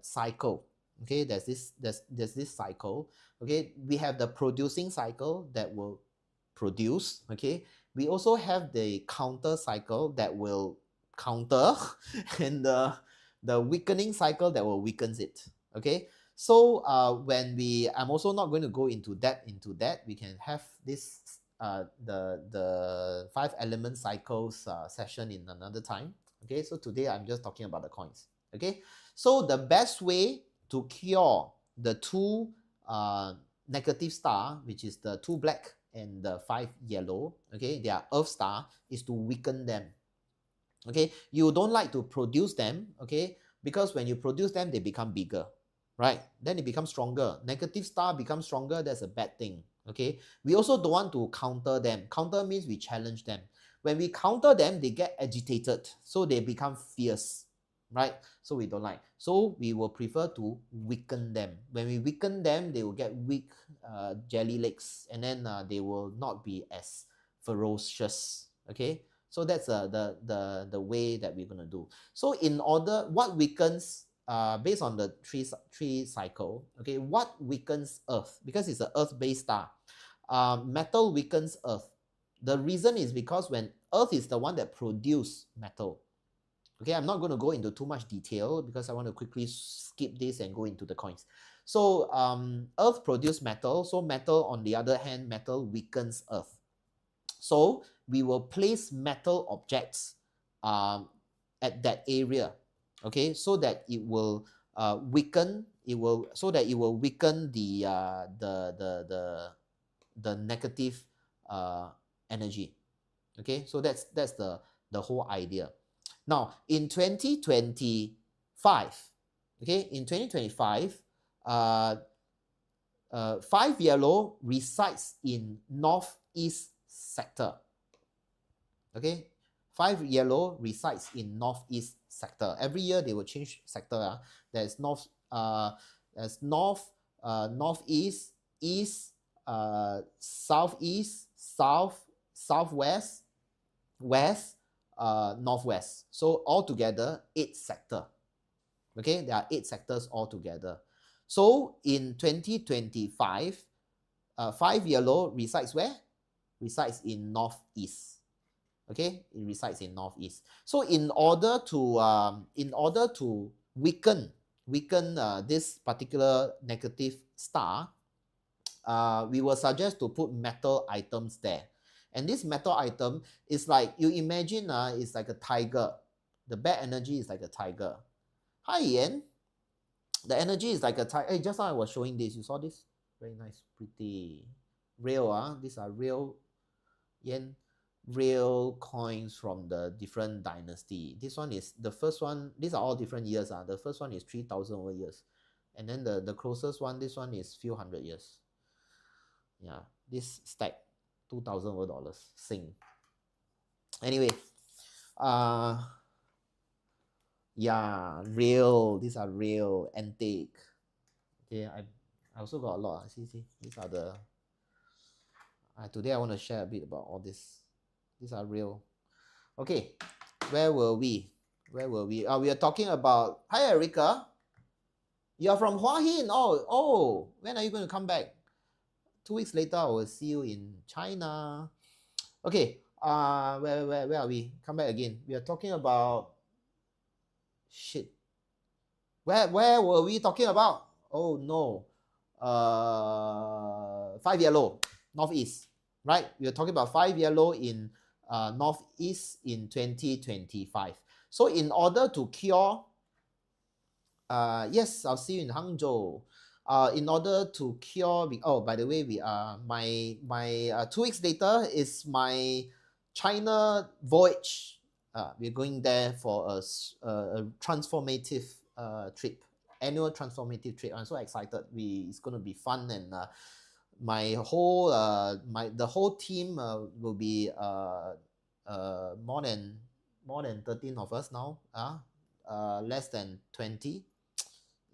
cycle. Okay, there's this cycle. Okay, we have the producing cycle that will produce. Okay, we also have the counter cycle that will counter and the weakening cycle that will weakens it. Okay, so I'm also not going to go into that. We can have this the 5 element cycles session in another time. Okay, so today I'm just talking about the coins. Okay, so the best way to cure the 2 negative star, which is the 2 black and the 5 yellow, okay, they are earth star, is to weaken them. Okay, you don't like to produce them, okay, because when you produce them, they become bigger, right? Then it becomes stronger. Negative star becomes stronger. That's a bad thing. Okay, we also don't want to counter them. Counter means we challenge them. When we counter them, they get agitated, so they become fierce, right? So we don't like. So we will prefer to weaken them. When we weaken them, they will get weak jelly legs, and then they will not be as ferocious. Okay, so that's the way that we're gonna do. So in order, what weakens based on the tree cycle, okay, what weakens Earth? Because it's an Earth-based star. Metal weakens Earth. The reason is because when Earth is the one that produces metal. Okay, I'm not going to go into too much detail because I want to quickly skip this and go into the coins. So Earth produces metal. So metal, on the other hand, metal weakens Earth. So we will place metal objects at that area, okay, so that it will weaken. So that it will weaken the negative energy. Okay, so that's the whole idea. Now in 2025, okay, in 2025, 5 yellow resides in northeast sector. Okay, 5 yellow resides in northeast sector. Every year they will change sector. There's north, northeast, east, southeast, south, southwest, west, northwest. So altogether 8 sector. Okay, there are 8 sectors altogether. So in 2025, 5 yellow resides where? Resides in northeast. Okay, it resides in northeast. So in order to weaken this particular negative star, we will suggest to put metal items there. And this metal item is like, you imagine it's like a tiger. The bad energy is like a tiger. Hi Ian. The energy is like a tiger. Hey, just now I was showing this. You saw this? Very nice, pretty real. These are real yen, real coins from the different dynasty. This one is the first one. These are all different years. The first one is 3,000 over years, and then the closest one, this one is few hundred years. Yeah, this stack 2,000 over dollars. Sing. Anyway, yeah, real. These are real, antique. Okay, I also got a lot. See, these are the. Today I want to share a bit about all this. These are real. Okay, where were we? We are talking about. Hi, Erica. You are from Hua Hin. Oh. When are you going to come back? 2 weeks later, I will see you in China. Okay. Where are we? Come back again. We are talking about. Shit. Where were we talking about? Oh no. 5 yellow, northeast, right? We are talking about 5 yellow in northeast in 2025. So in order to cure, yes, I'll see you in Hangzhou. In order to cure, oh, by the way, we are my 2 weeks later is my China voyage. We're going there for a transformative trip, annual transformative trip. I'm so excited. It's going to be fun, and the whole team will be more than 13 of us now. Less than 20.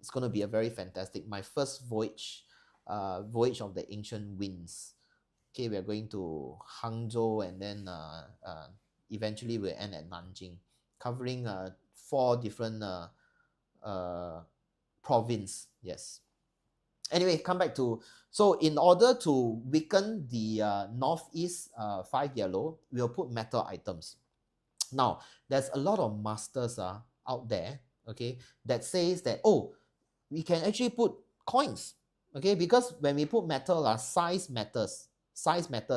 It's going to be a very fantastic. My first voyage of the ancient winds. Okay, we are going to Hangzhou, and then eventually we'll end at Nanjing, covering 4 different province. Yes. Anyway, come back to, so in order to weaken the northeast 5 yellow, we'll put metal items. Now, there's a lot of masters out there, okay, that says that, oh, we can actually put coins, okay, because when we put metal, size matters,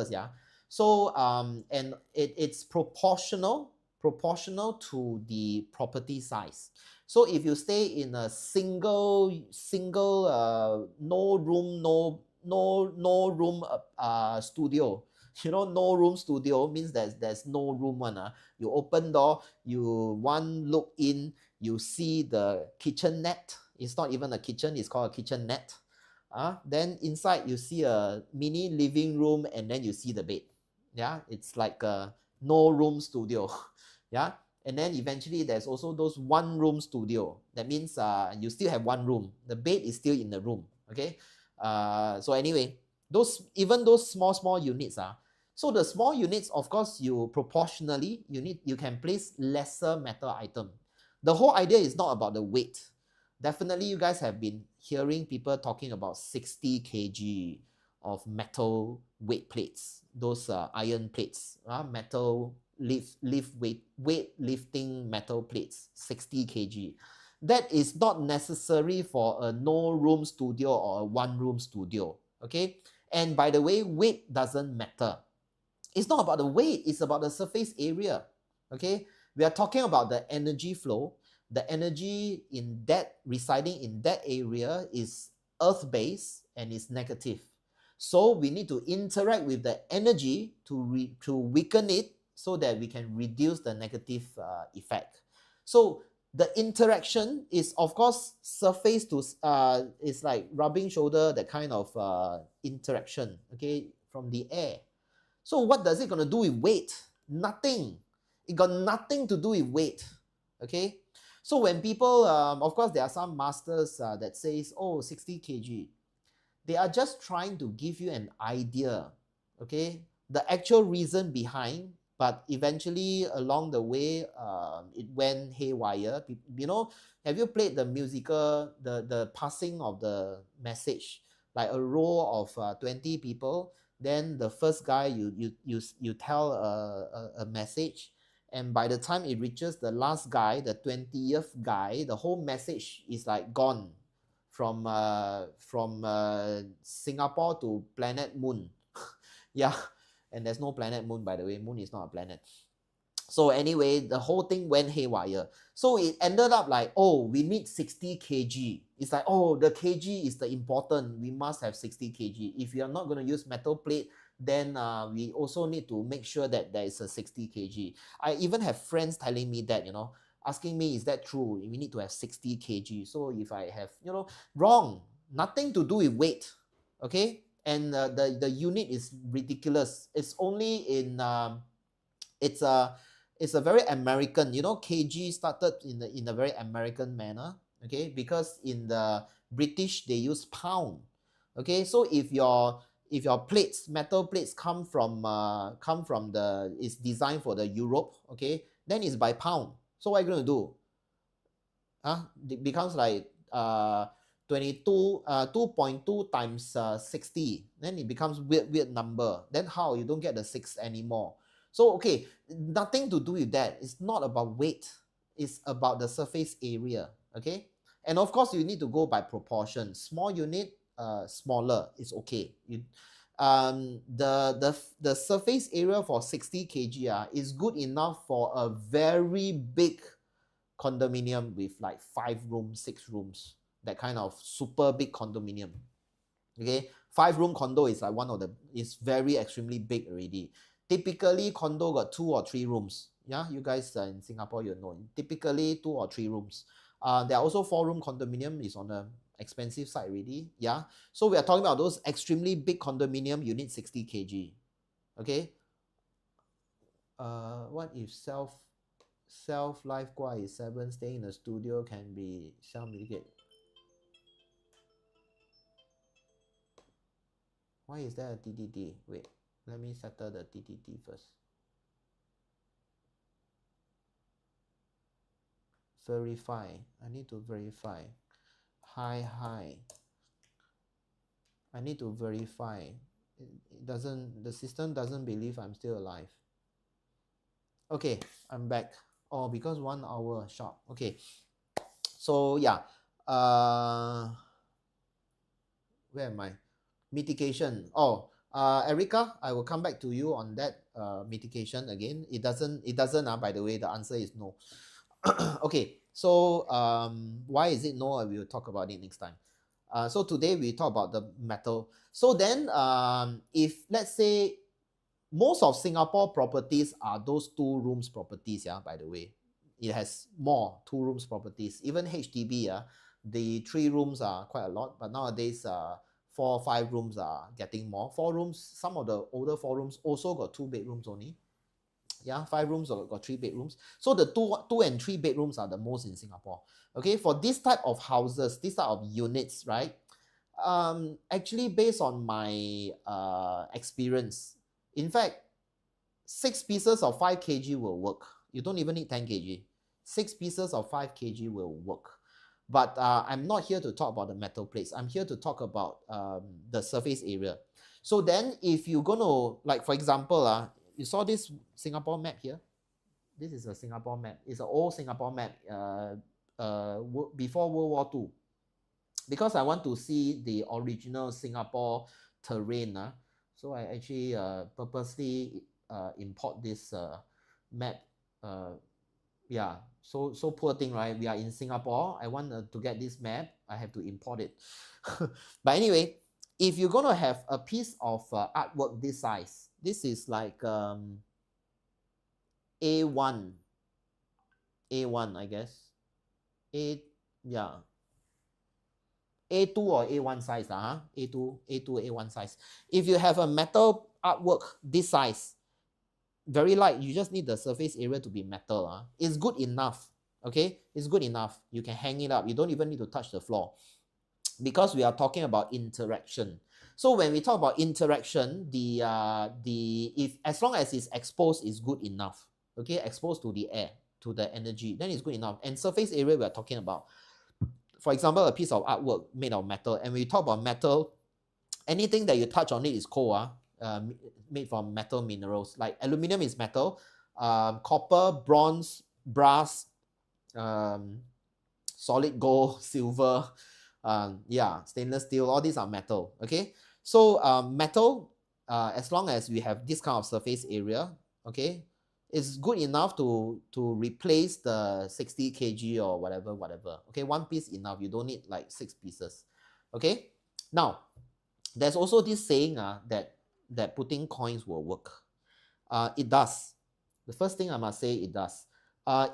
yeah. So and it's proportional to the property size. So if you stay in a single no room studio, no room studio means there's no room one. You open door, you one look in, you see the kitchenette. It's not even a kitchen, it's called a kitchenette. Then inside you see a mini living room, and then you see the bed. Yeah, it's like a no room studio. Yeah. And then eventually there's also those one room studio. That means you still have one room. The bed is still in the room. Okay. So anyway, even those small units so the small units, of course, you can place lesser metal item. The whole idea is not about the weight. Definitely you guys have been hearing people talking about 60 kg of metal weight plates, those iron plates, metal weight lifting metal plates, 60 kg. That is not necessary for a no room studio or a one room studio. Okay. And by the way, weight doesn't matter. It's not about the weight, it's about the surface area. Okay. We are talking about the energy flow. The energy residing in that area is earth-based and is negative. So we need to interact with the energy to weaken it, so that we can reduce the negative effect. So the interaction is, of course, surface to it's like rubbing shoulder, that kind of interaction, okay, from the air. So what does it gonna do with weight? Nothing. It got nothing to do with weight. Okay. So when people, of course, there are some masters that says, oh, 60 kg. They are just trying to give you an idea. Okay. The actual reason behind, but eventually along the way, it went haywire. Have you played the musical, the passing of the message, like a row of 20 people? Then the first guy, you tell a message, and by the time it reaches the last guy, the 20th guy, the whole message is like gone from Singapore to planet Moon. Yeah, and there's no planet Moon, by the way. Moon is not a planet. So anyway, the whole thing went haywire. So it ended up like, oh, we need 60 kg. It's like, oh, the kg is the important. We must have 60 kg. If you are not going to use metal plate, then we also need to make sure that there is a 60 kg. I even have friends telling me that, asking me, is that true? We need to have 60 kg. So if I have, wrong, nothing to do with weight, okay? And the unit is ridiculous. It's only in, it's a very American, kg started in a very American manner, okay? Because in the British, they use pound. Okay, so if your plates, metal plates come from the is designed for the Europe, okay, then it's by pound. So what are you going to do? It becomes like 2.2 times 60. Then it becomes weird number. Then how? You don't get the 6 anymore. So okay, nothing to do with that. It's not about weight. It's about the surface area. Okay, and of course you need to go by proportion. Small unit, smaller is okay. The surface area for 60 kg is good enough for a very big condominium with like 5 rooms, 6 rooms, that kind of super big condominium. Okay, 5-room condo is like one of the, is very extremely big already. Typically condo got 2 or 3 rooms. Yeah, you guys in Singapore, you know, typically 2 or 3 rooms. There are also 4-room condominium, is on the expensive side already. Yeah, so we are talking about those extremely big condominium, you need 60 kg. Okay, what if self life guai is 7, staying in the studio can be self mitigate? Why is there a TTT? Wait, let me settle the TTT first. Verify. I need to verify. Hi. I need to verify. It doesn't, the system doesn't believe I'm still alive. Okay, I'm back. Oh, because 1 hour sharp. Okay. So yeah. Where am I? Mitigation. Oh, Erica, I will come back to you on that mitigation again. It doesn't, by the way, the answer is no. Okay, so why is it no? We will talk about it next time. So today we talk about the metal. So then if let's say most of Singapore properties are those 2 rooms properties, yeah, by the way. It has more 2 rooms properties. Even HDB, the 3 rooms are quite a lot, but nowadays 4 or 5 rooms are getting more. 4 rooms, some of the older 4 rooms also got 2 bedrooms only. Yeah, 5 rooms got 3 bedrooms. So the 2 and 3 bedrooms are the most in Singapore. Okay, for this type of houses, this type of units, right? Actually, based on my experience, in fact, 6 pieces of 5 kg will work. You don't even need 10 kg. 6 pieces of 5 kg will work. But I'm not here to talk about the metal plates. I'm here to talk about the surface area. So then if you're going to, like for example, you saw this Singapore map here? This is a Singapore map. It's an old Singapore map before World War II. Because I want to see the original Singapore terrain. So I actually purposely import this map. Yeah, so poor thing, right? We are in Singapore. I want to get this map. I have to import it. But anyway, if you're going to have a piece of artwork this size, this is like A1, I guess. Yeah. A2 or A1 size, A2, A1 size. If you have a metal artwork this size, very light, you just need the surface area to be metal. It's good enough. Okay, it's good enough. You can hang it up. You don't even need to touch the floor, because we are talking about interaction. So when we talk about interaction, if as long as it's exposed, is good enough. Okay, exposed to the air, to the energy, then it's good enough. And surface area we are talking about, for example, a piece of artwork made of metal. And when we talk about metal, anything that you touch on it is cold, made from metal minerals. Like aluminum is metal, copper, bronze, brass, solid gold, silver, yeah, stainless steel, all these are metal. Okay, so metal, as long as we have this kind of surface area, okay, it's good enough to replace the 60 kg or whatever. Okay, 1 piece enough. You don't need like 6 pieces. Okay, now there's also this saying that putting coins will work. It does. The first thing I must say, it does.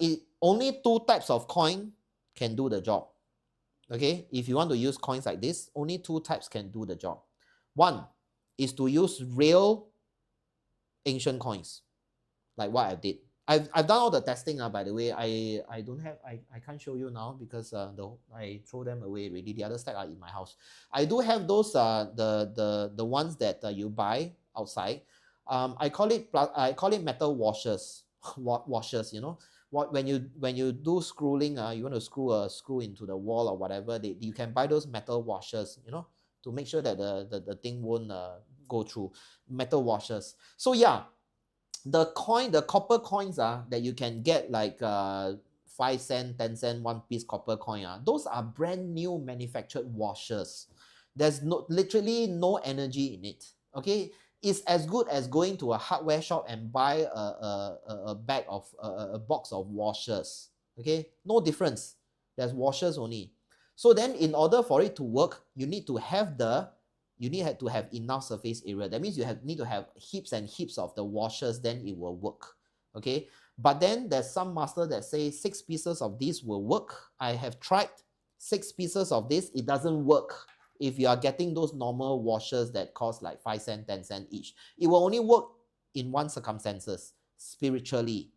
It only 2 types of coin can do the job. Okay, if you want to use coins like this, only 2 types can do the job. One is to use real ancient coins, like what I did. I've done all the testing, by the way. I don't have, I can't show you now because I throw them away already. The other stack are in my house. I do have those the ones that you buy outside. I call it metal washers. Washers, you know. What when you do screwing, you want to screw a screw into the wall or whatever, you can buy those metal washers, you know, to make sure that the thing won't go through. Metal washers. So yeah, the copper coins that you can get, like 5 cent, 10 cent, one piece copper coin, those are brand new manufactured washers. There's literally no energy in it. Okay, it's as good as going to a hardware shop and buy a bag of a box of washers. Okay, no difference. There's washers only. So then, in order for it to work, you need to have enough surface area. That means need to have heaps and heaps of the washers, then it will work. Okay, but then there's some master that say 6 pieces of this will work. I have tried 6 pieces of this, it doesn't work. If you are getting those normal washers that cost like 5 cent, 10 cent each, it will only work in one circumstances: spiritually.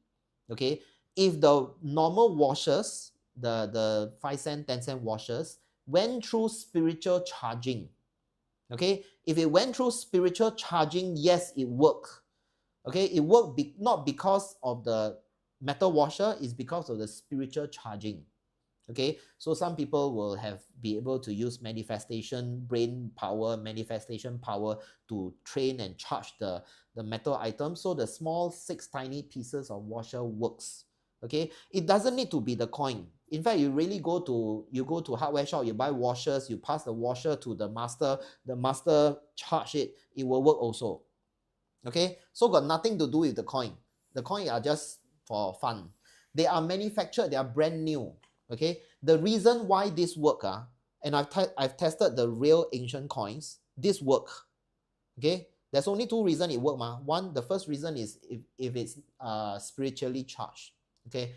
Okay, if the normal washers, the 5 cent, 10 cent washers went through spiritual charging, okay, if it went through spiritual charging, yes, it worked. Okay, it worked not because of the metal washer, it's because of the spiritual charging. Okay, so some people will be able to use manifestation power to train and charge the metal item. So the small 6 tiny pieces of washer works. Okay, it doesn't need to be the coin. In fact, you go to hardware shop, you buy washers, you pass the washer to the master charge it, it will work also. Okay, so got nothing to do with the coin. The coin are just for fun. They are manufactured, they are brand new. Okay, the reason why this work, and I've tested the real ancient coins, this work. Okay, there's only 2 reasons it work. One, the first reason is if it's spiritually charged. Okay,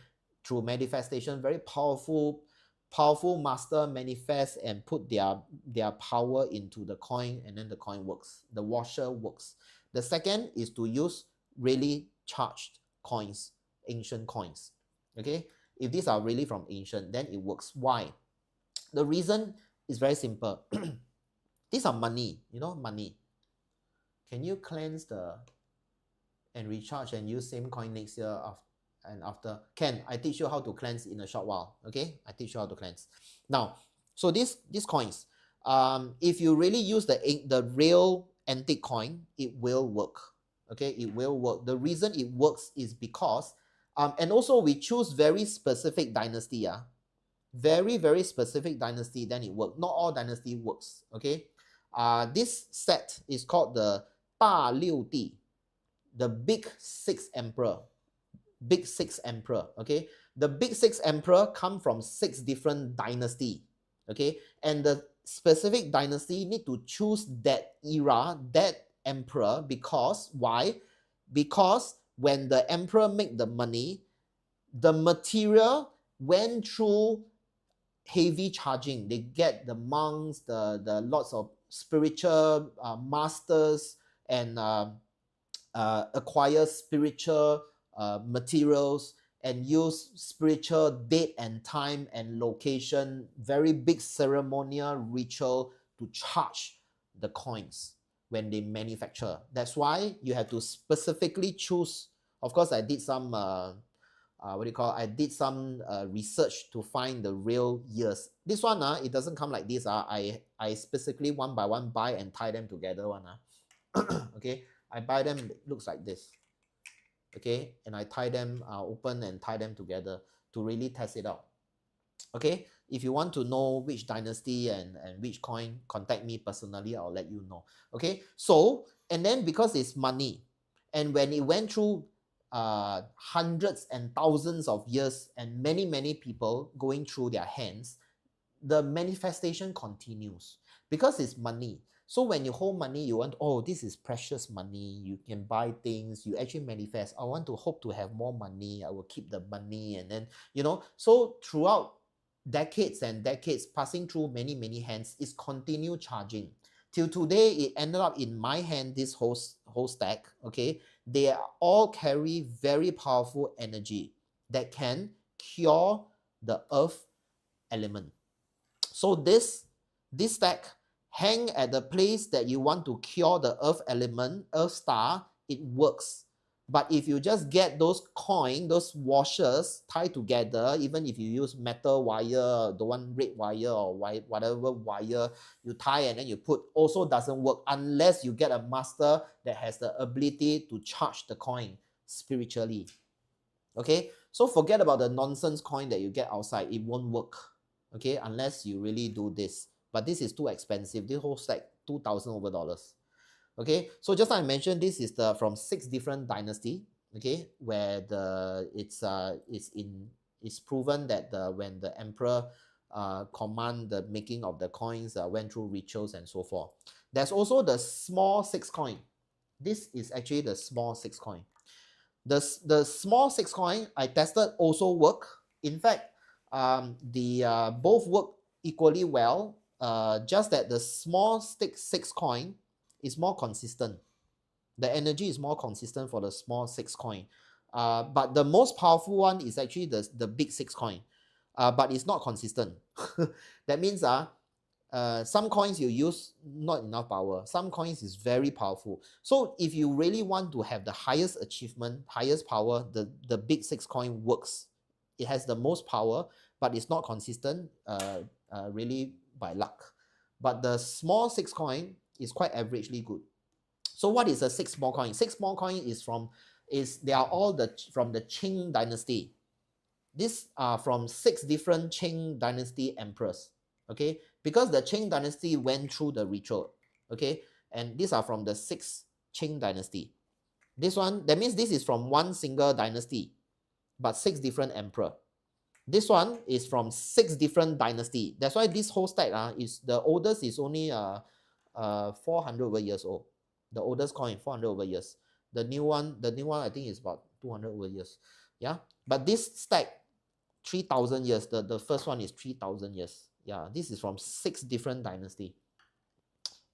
through manifestation, very powerful master manifest and put their power into the coin, and then the coin works, the washer works. The second is to use really charged coins, ancient coins. Okay, if these are really from ancient, then it works. Why? The reason is very simple. These are money, you know, money. Can you cleanse and recharge and use same coin next year and after? Can. I teach you how to cleanse in a short while. Okay, I teach you how to cleanse. Now, so these coins, if you really use the real antique coin, it will work. Okay, it will work. The reason it works is because and also we choose very specific dynasty. Very, very specific dynasty, then it works. Not all dynasty works. Okay, this set is called the 大六帝, the big 6 emperor. Big 6 emperor. Okay, the big 6 emperor come from 6 different dynasty. Okay, and the specific dynasty need to choose that era, that emperor, because why? Because when the emperor make the money, the material went through heavy charging. They get the monks, the lots of spiritual masters, and acquire spiritual materials, and use spiritual date and time and location, very big ceremonial ritual to charge the coins when they manufacture. That's why you have to specifically choose. Of course, I did some I did some research to find the real years. This one, it doesn't come like this. I specifically one by one buy and tie them together one. Okay, I buy them, it looks like this. Okay, and I tie them, open and tie them together to really test it out. Okay, if you want to know which dynasty and which coin, contact me personally, I'll let you know. Okay, so, and then because it's money, and when it went through hundreds and thousands of years and many people going through their hands, the manifestation continues because it's money. So when you hold money, you want, oh, this is precious money, you can buy things, you actually manifest, I want to hope to have more money, I will keep the money, and then, you know, so throughout decades and decades, passing through many hands, it's continue charging till today. It ended up in my hand, this whole stack. Okay, they all carry very powerful energy that can cure the earth element. So this stack hang at the place that you want to cure the earth element, earth star, it works. But if you just get those coin, those washers tied together, even if you use metal wire, the one red wire or whatever wire you tie and then you put, also doesn't work unless you get a master that has the ability to charge the coin spiritually. Okay, so forget about the nonsense coin that you get outside. It won't work, okay, unless you really do this. But this is too expensive. This whole stack, $2,000 over dollars. Okay, so just like I mentioned, this is the from 6 different dynasty. Okay, where it's proven that when the emperor command the making of the coins, went through rituals and so forth. There's also the small 6 coin. This is actually the small 6 coin. The small 6 coin I tested also work. In fact, both work equally well. Just that the small 6 coin is more consistent. The energy is more consistent for the small 6 coin. But the most powerful one is actually the big 6 coin. But it's not consistent. That means some coins you use not enough power. Some coins is very powerful. So if you really want to have the highest achievement, highest power, the big 6 coin works. It has the most power, but it's not consistent, really by luck. But the small 6 coin is quite averagely good. So what is a 6 small coin? 6 small coin they are all from the Qing dynasty. These are from 6 different Qing dynasty emperors. Okay, because the Qing dynasty went through the ritual. Okay, and these are from the 6th Qing dynasty. This one, that means this is from one single dynasty, but 6 different emperor. This one is from 6 different dynasty. That's why this whole stack is the oldest is only 400 over years old. The oldest coin 400 over years. The new one I think is about 200 over years. Yeah, but this stack 3,000 years. The first one is 3,000 years. Yeah, this is from 6 different dynasty.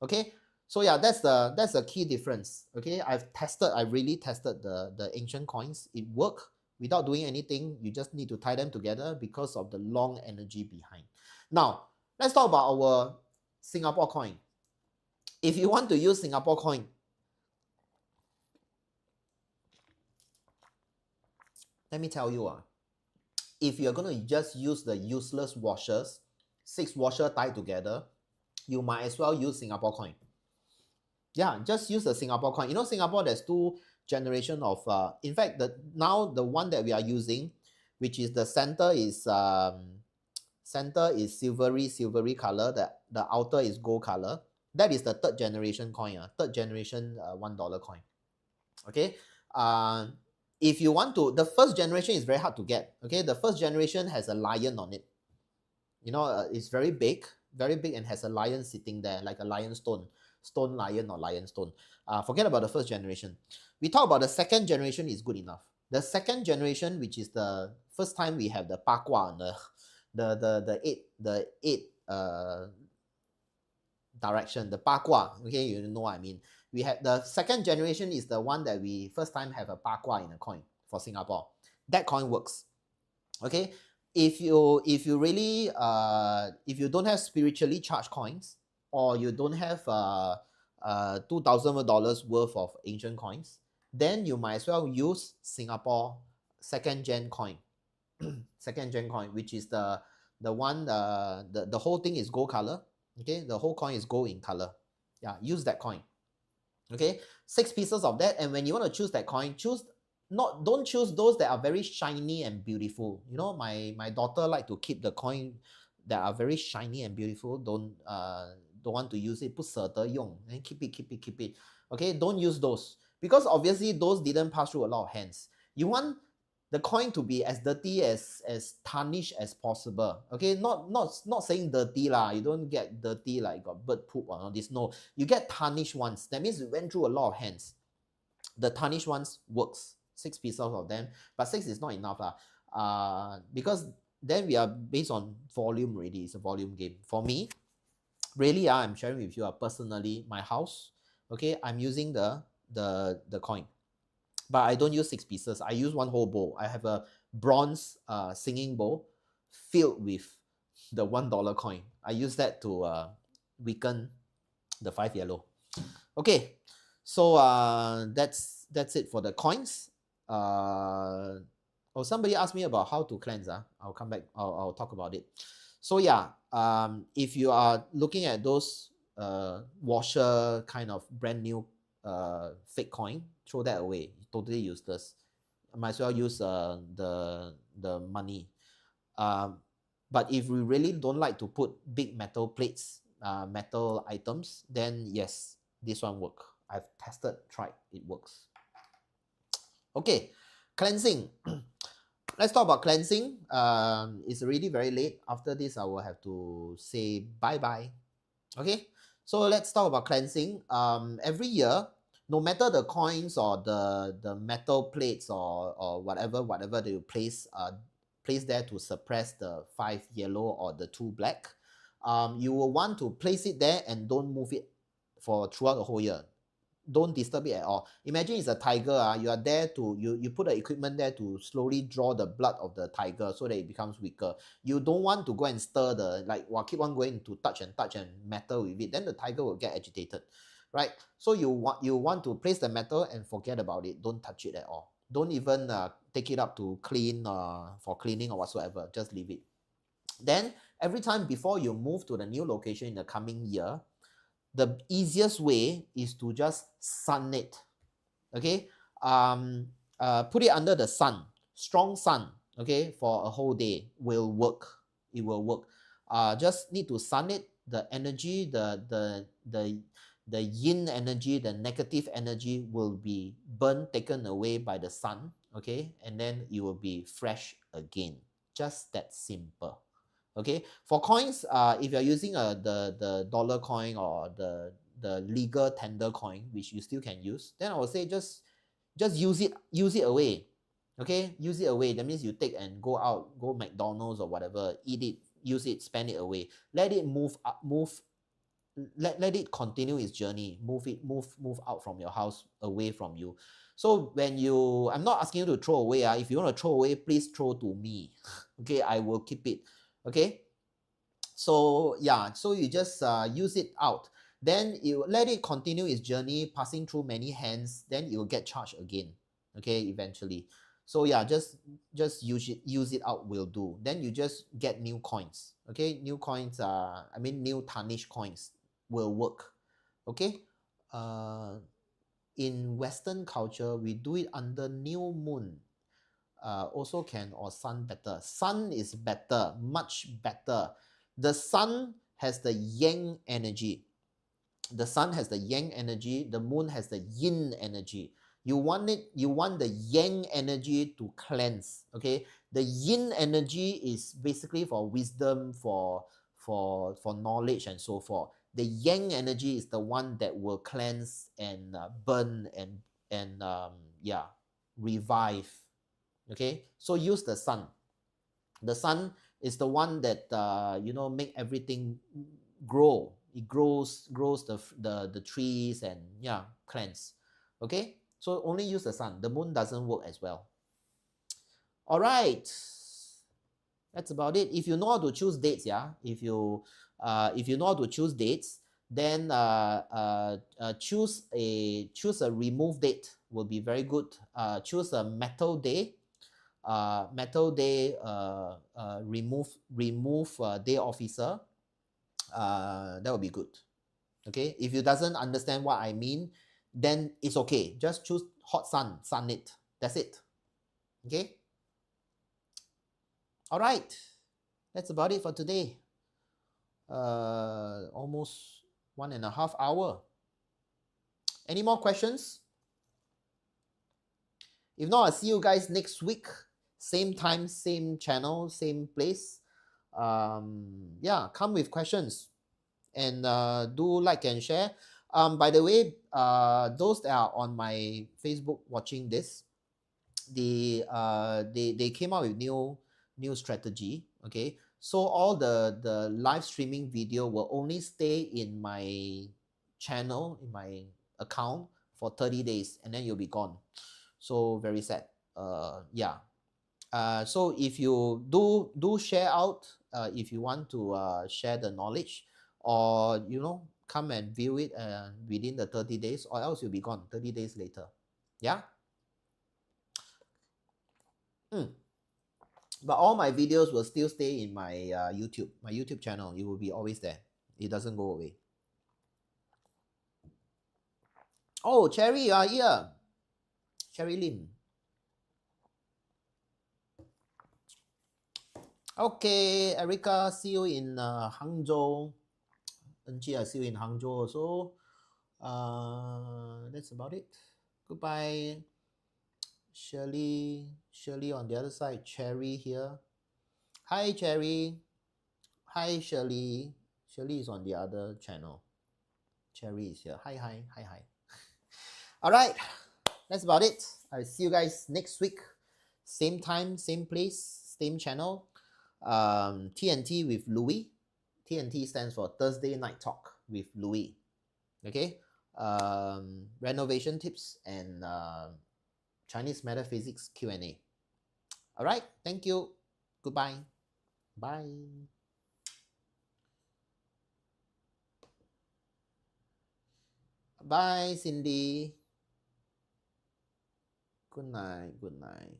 Okay, so yeah, that's the key difference. Okay, I really tested the ancient coins. It worked without doing anything. You just need to tie them together because of the long energy behind. Now let's talk about our Singapore coin. If you want to use Singapore coin, let me tell you, if you're going to just use the useless washers, 6 washer tied together, you might as well use Singapore coin. Yeah, just use the Singapore coin. You know, Singapore, there's 2 generation of, in fact, now the one that we are using, which is the center is silvery color, the outer is gold color. That is the 3rd generation coin, 3rd generation $1 coin. Okay, if you want to, the 1st generation is very hard to get. Okay, the 1st generation has a lion on it. You know, it's very big and has a lion sitting there, like a lion stone lion or lion stone. Forget about the 1st generation. We talk about the 2nd generation is good enough. The 2nd generation, which is the first time we have the pakwa on the eight direction, the pakwa. Okay, you know what I mean. We have the 2nd generation is the one that we first time have a pakwa in a coin for Singapore. That coin works. Okay, if you really if you don't have spiritually charged coins, or you don't have $2,000 worth of ancient coins, then you might as well use Singapore 2nd gen coin. 2nd gen coin, which is the one, the whole thing is gold color. Okay, the whole coin is gold in color. Yeah, use that coin. Okay, 6 pieces of that. And when you want to choose that coin, don't choose those that are very shiny and beautiful. You know, my daughter like to keep the coin that are very shiny and beautiful. Don't want to use it, 不舍得用, and keep it. Okay, don't use those, because obviously those didn't pass through a lot of hands. You want the coin to be as dirty, as tarnished as possible. Okay, not saying dirty lah. You don't get dirty like got bird poop or all this. No, you get tarnished ones. That means it went through a lot of hands. The tarnished ones works. 6 pieces of them, but 6 is not enough lah. Because then we are based on volume already. It's a volume game. For me, really, I'm sharing with you personally my house. Okay, I'm using the coin. but I don't use 6 pieces. I use one whole bowl. I have a bronze singing bowl filled with the $1 coin. I use that to weaken the 5 yellow. Okay, so that's it for the coins. Oh, somebody asked me about how to cleanse. I'll come back. I'll talk about it. So yeah, if you are looking at those washer kind of brand new fake coin, throw that away. Totally useless. Might as well use the money. But if we really don't like to put big metal plates, metal items, then yes, this one work. I've tested, tried, it works. Okay, cleansing. Let's talk about cleansing. It's already very late. After this, I will have to say bye-bye. Okay, so let's talk about cleansing. Every year, no matter the coins or the metal plates or whatever that you place there to suppress the 5 yellow or the 2 black, you will want to place it there and don't move it for throughout the whole year. Don't disturb it at all. Imagine it's a tiger. You are there to you put the equipment there to slowly draw the blood of the tiger so that it becomes weaker. You don't want to go and stir the keep on going to touch and metal with it. Then the tiger will get agitated, right? So you want to place the metal and forget about it. Don't touch it at all. Don't even take it up to clean for cleaning or whatsoever. Just leave it. Then every time before you move to the new location in the coming year, the easiest way is to just sun it. Okay, put it under the sun, strong sun. Okay, for a whole day will work. It will work. Just need to sun it. The energy, the yin energy, the negative energy will be burned, taken away by the sun. Okay, and then it will be fresh again. Just that simple. Okay, for coins, if you're using the dollar coin or the legal tender coin, which you still can use, then I would say just use it away. Okay, use it away. That means you take and go out, go McDonald's or whatever, eat it, use it, spend it away. Let it move up, let it continue its journey. Move out from your house, away from you. So when I'm not asking you to throw away. If you want to throw away, please throw to me. Okay, I will keep it. Okay, so yeah, so you just use it out, then you let it continue its journey, passing through many hands, then it will get charged again. Okay, eventually. So yeah, just use it out will do. Then you just get new coins. Okay, new coins, new tarnished coins will work. Okay, in Western culture, we do it under new moon. Also can, or sun better. Sun is better, much better. The sun has the yang energy. The sun has the yang energy. The moon has the yin energy. You want the yang energy to cleanse. Okay, the yin energy is basically for wisdom, for knowledge and so forth. The yang energy is the one that will cleanse and burn and revive. Okay, so use the sun. The sun is the one that make everything grow. It grows the trees and cleanse. Okay, so only use the sun. The moon doesn't work as well. All right, that's about it. If you know how to choose dates, if you know how to choose dates, then choose a remove date will be very good. Choose a metal day. Remove day officer. That will be good. Okay, if you doesn't understand what I mean, then it's okay. Just choose hot sun it. That's it. Okay, all right, that's about it for today. Almost 1.5 hours. Any more questions? If not, I'll see you guys next week. Same time, same channel, same place. Come with questions and do like and share. By the way, those that are on my Facebook watching this, they came out with new strategy. Okay, so all the live streaming video will only stay in my channel, in my account for 30 days, and then you'll be gone. So very sad. Yeah. So if you do share out, if you want to share the knowledge, or come and view it within the 30 days, or else you'll be gone 30 days later. Yeah. Mm. But all my videos will still stay in my YouTube channel. It will be always there. It doesn't go away. Oh, Cherry, you are here. Cherry Lim. Okay, Erica, see you in Hangzhou. NG, I see you in Hangzhou also. That's about it. Goodbye. Shirley on the other side. Cherry here. Hi, Cherry. Hi, Shirley. Shirley is on the other channel. Cherry is here. Hi, hi, hi, hi. All right, that's about it. I'll see you guys next week. Same time, same place, same channel. TNT with Louis. TNT stands for Thursday Night Talk with Louis. Okay. Renovation tips and Chinese metaphysics Q&A. All right. Thank you. Goodbye. Bye. Bye, Cindy. Good night. Good night.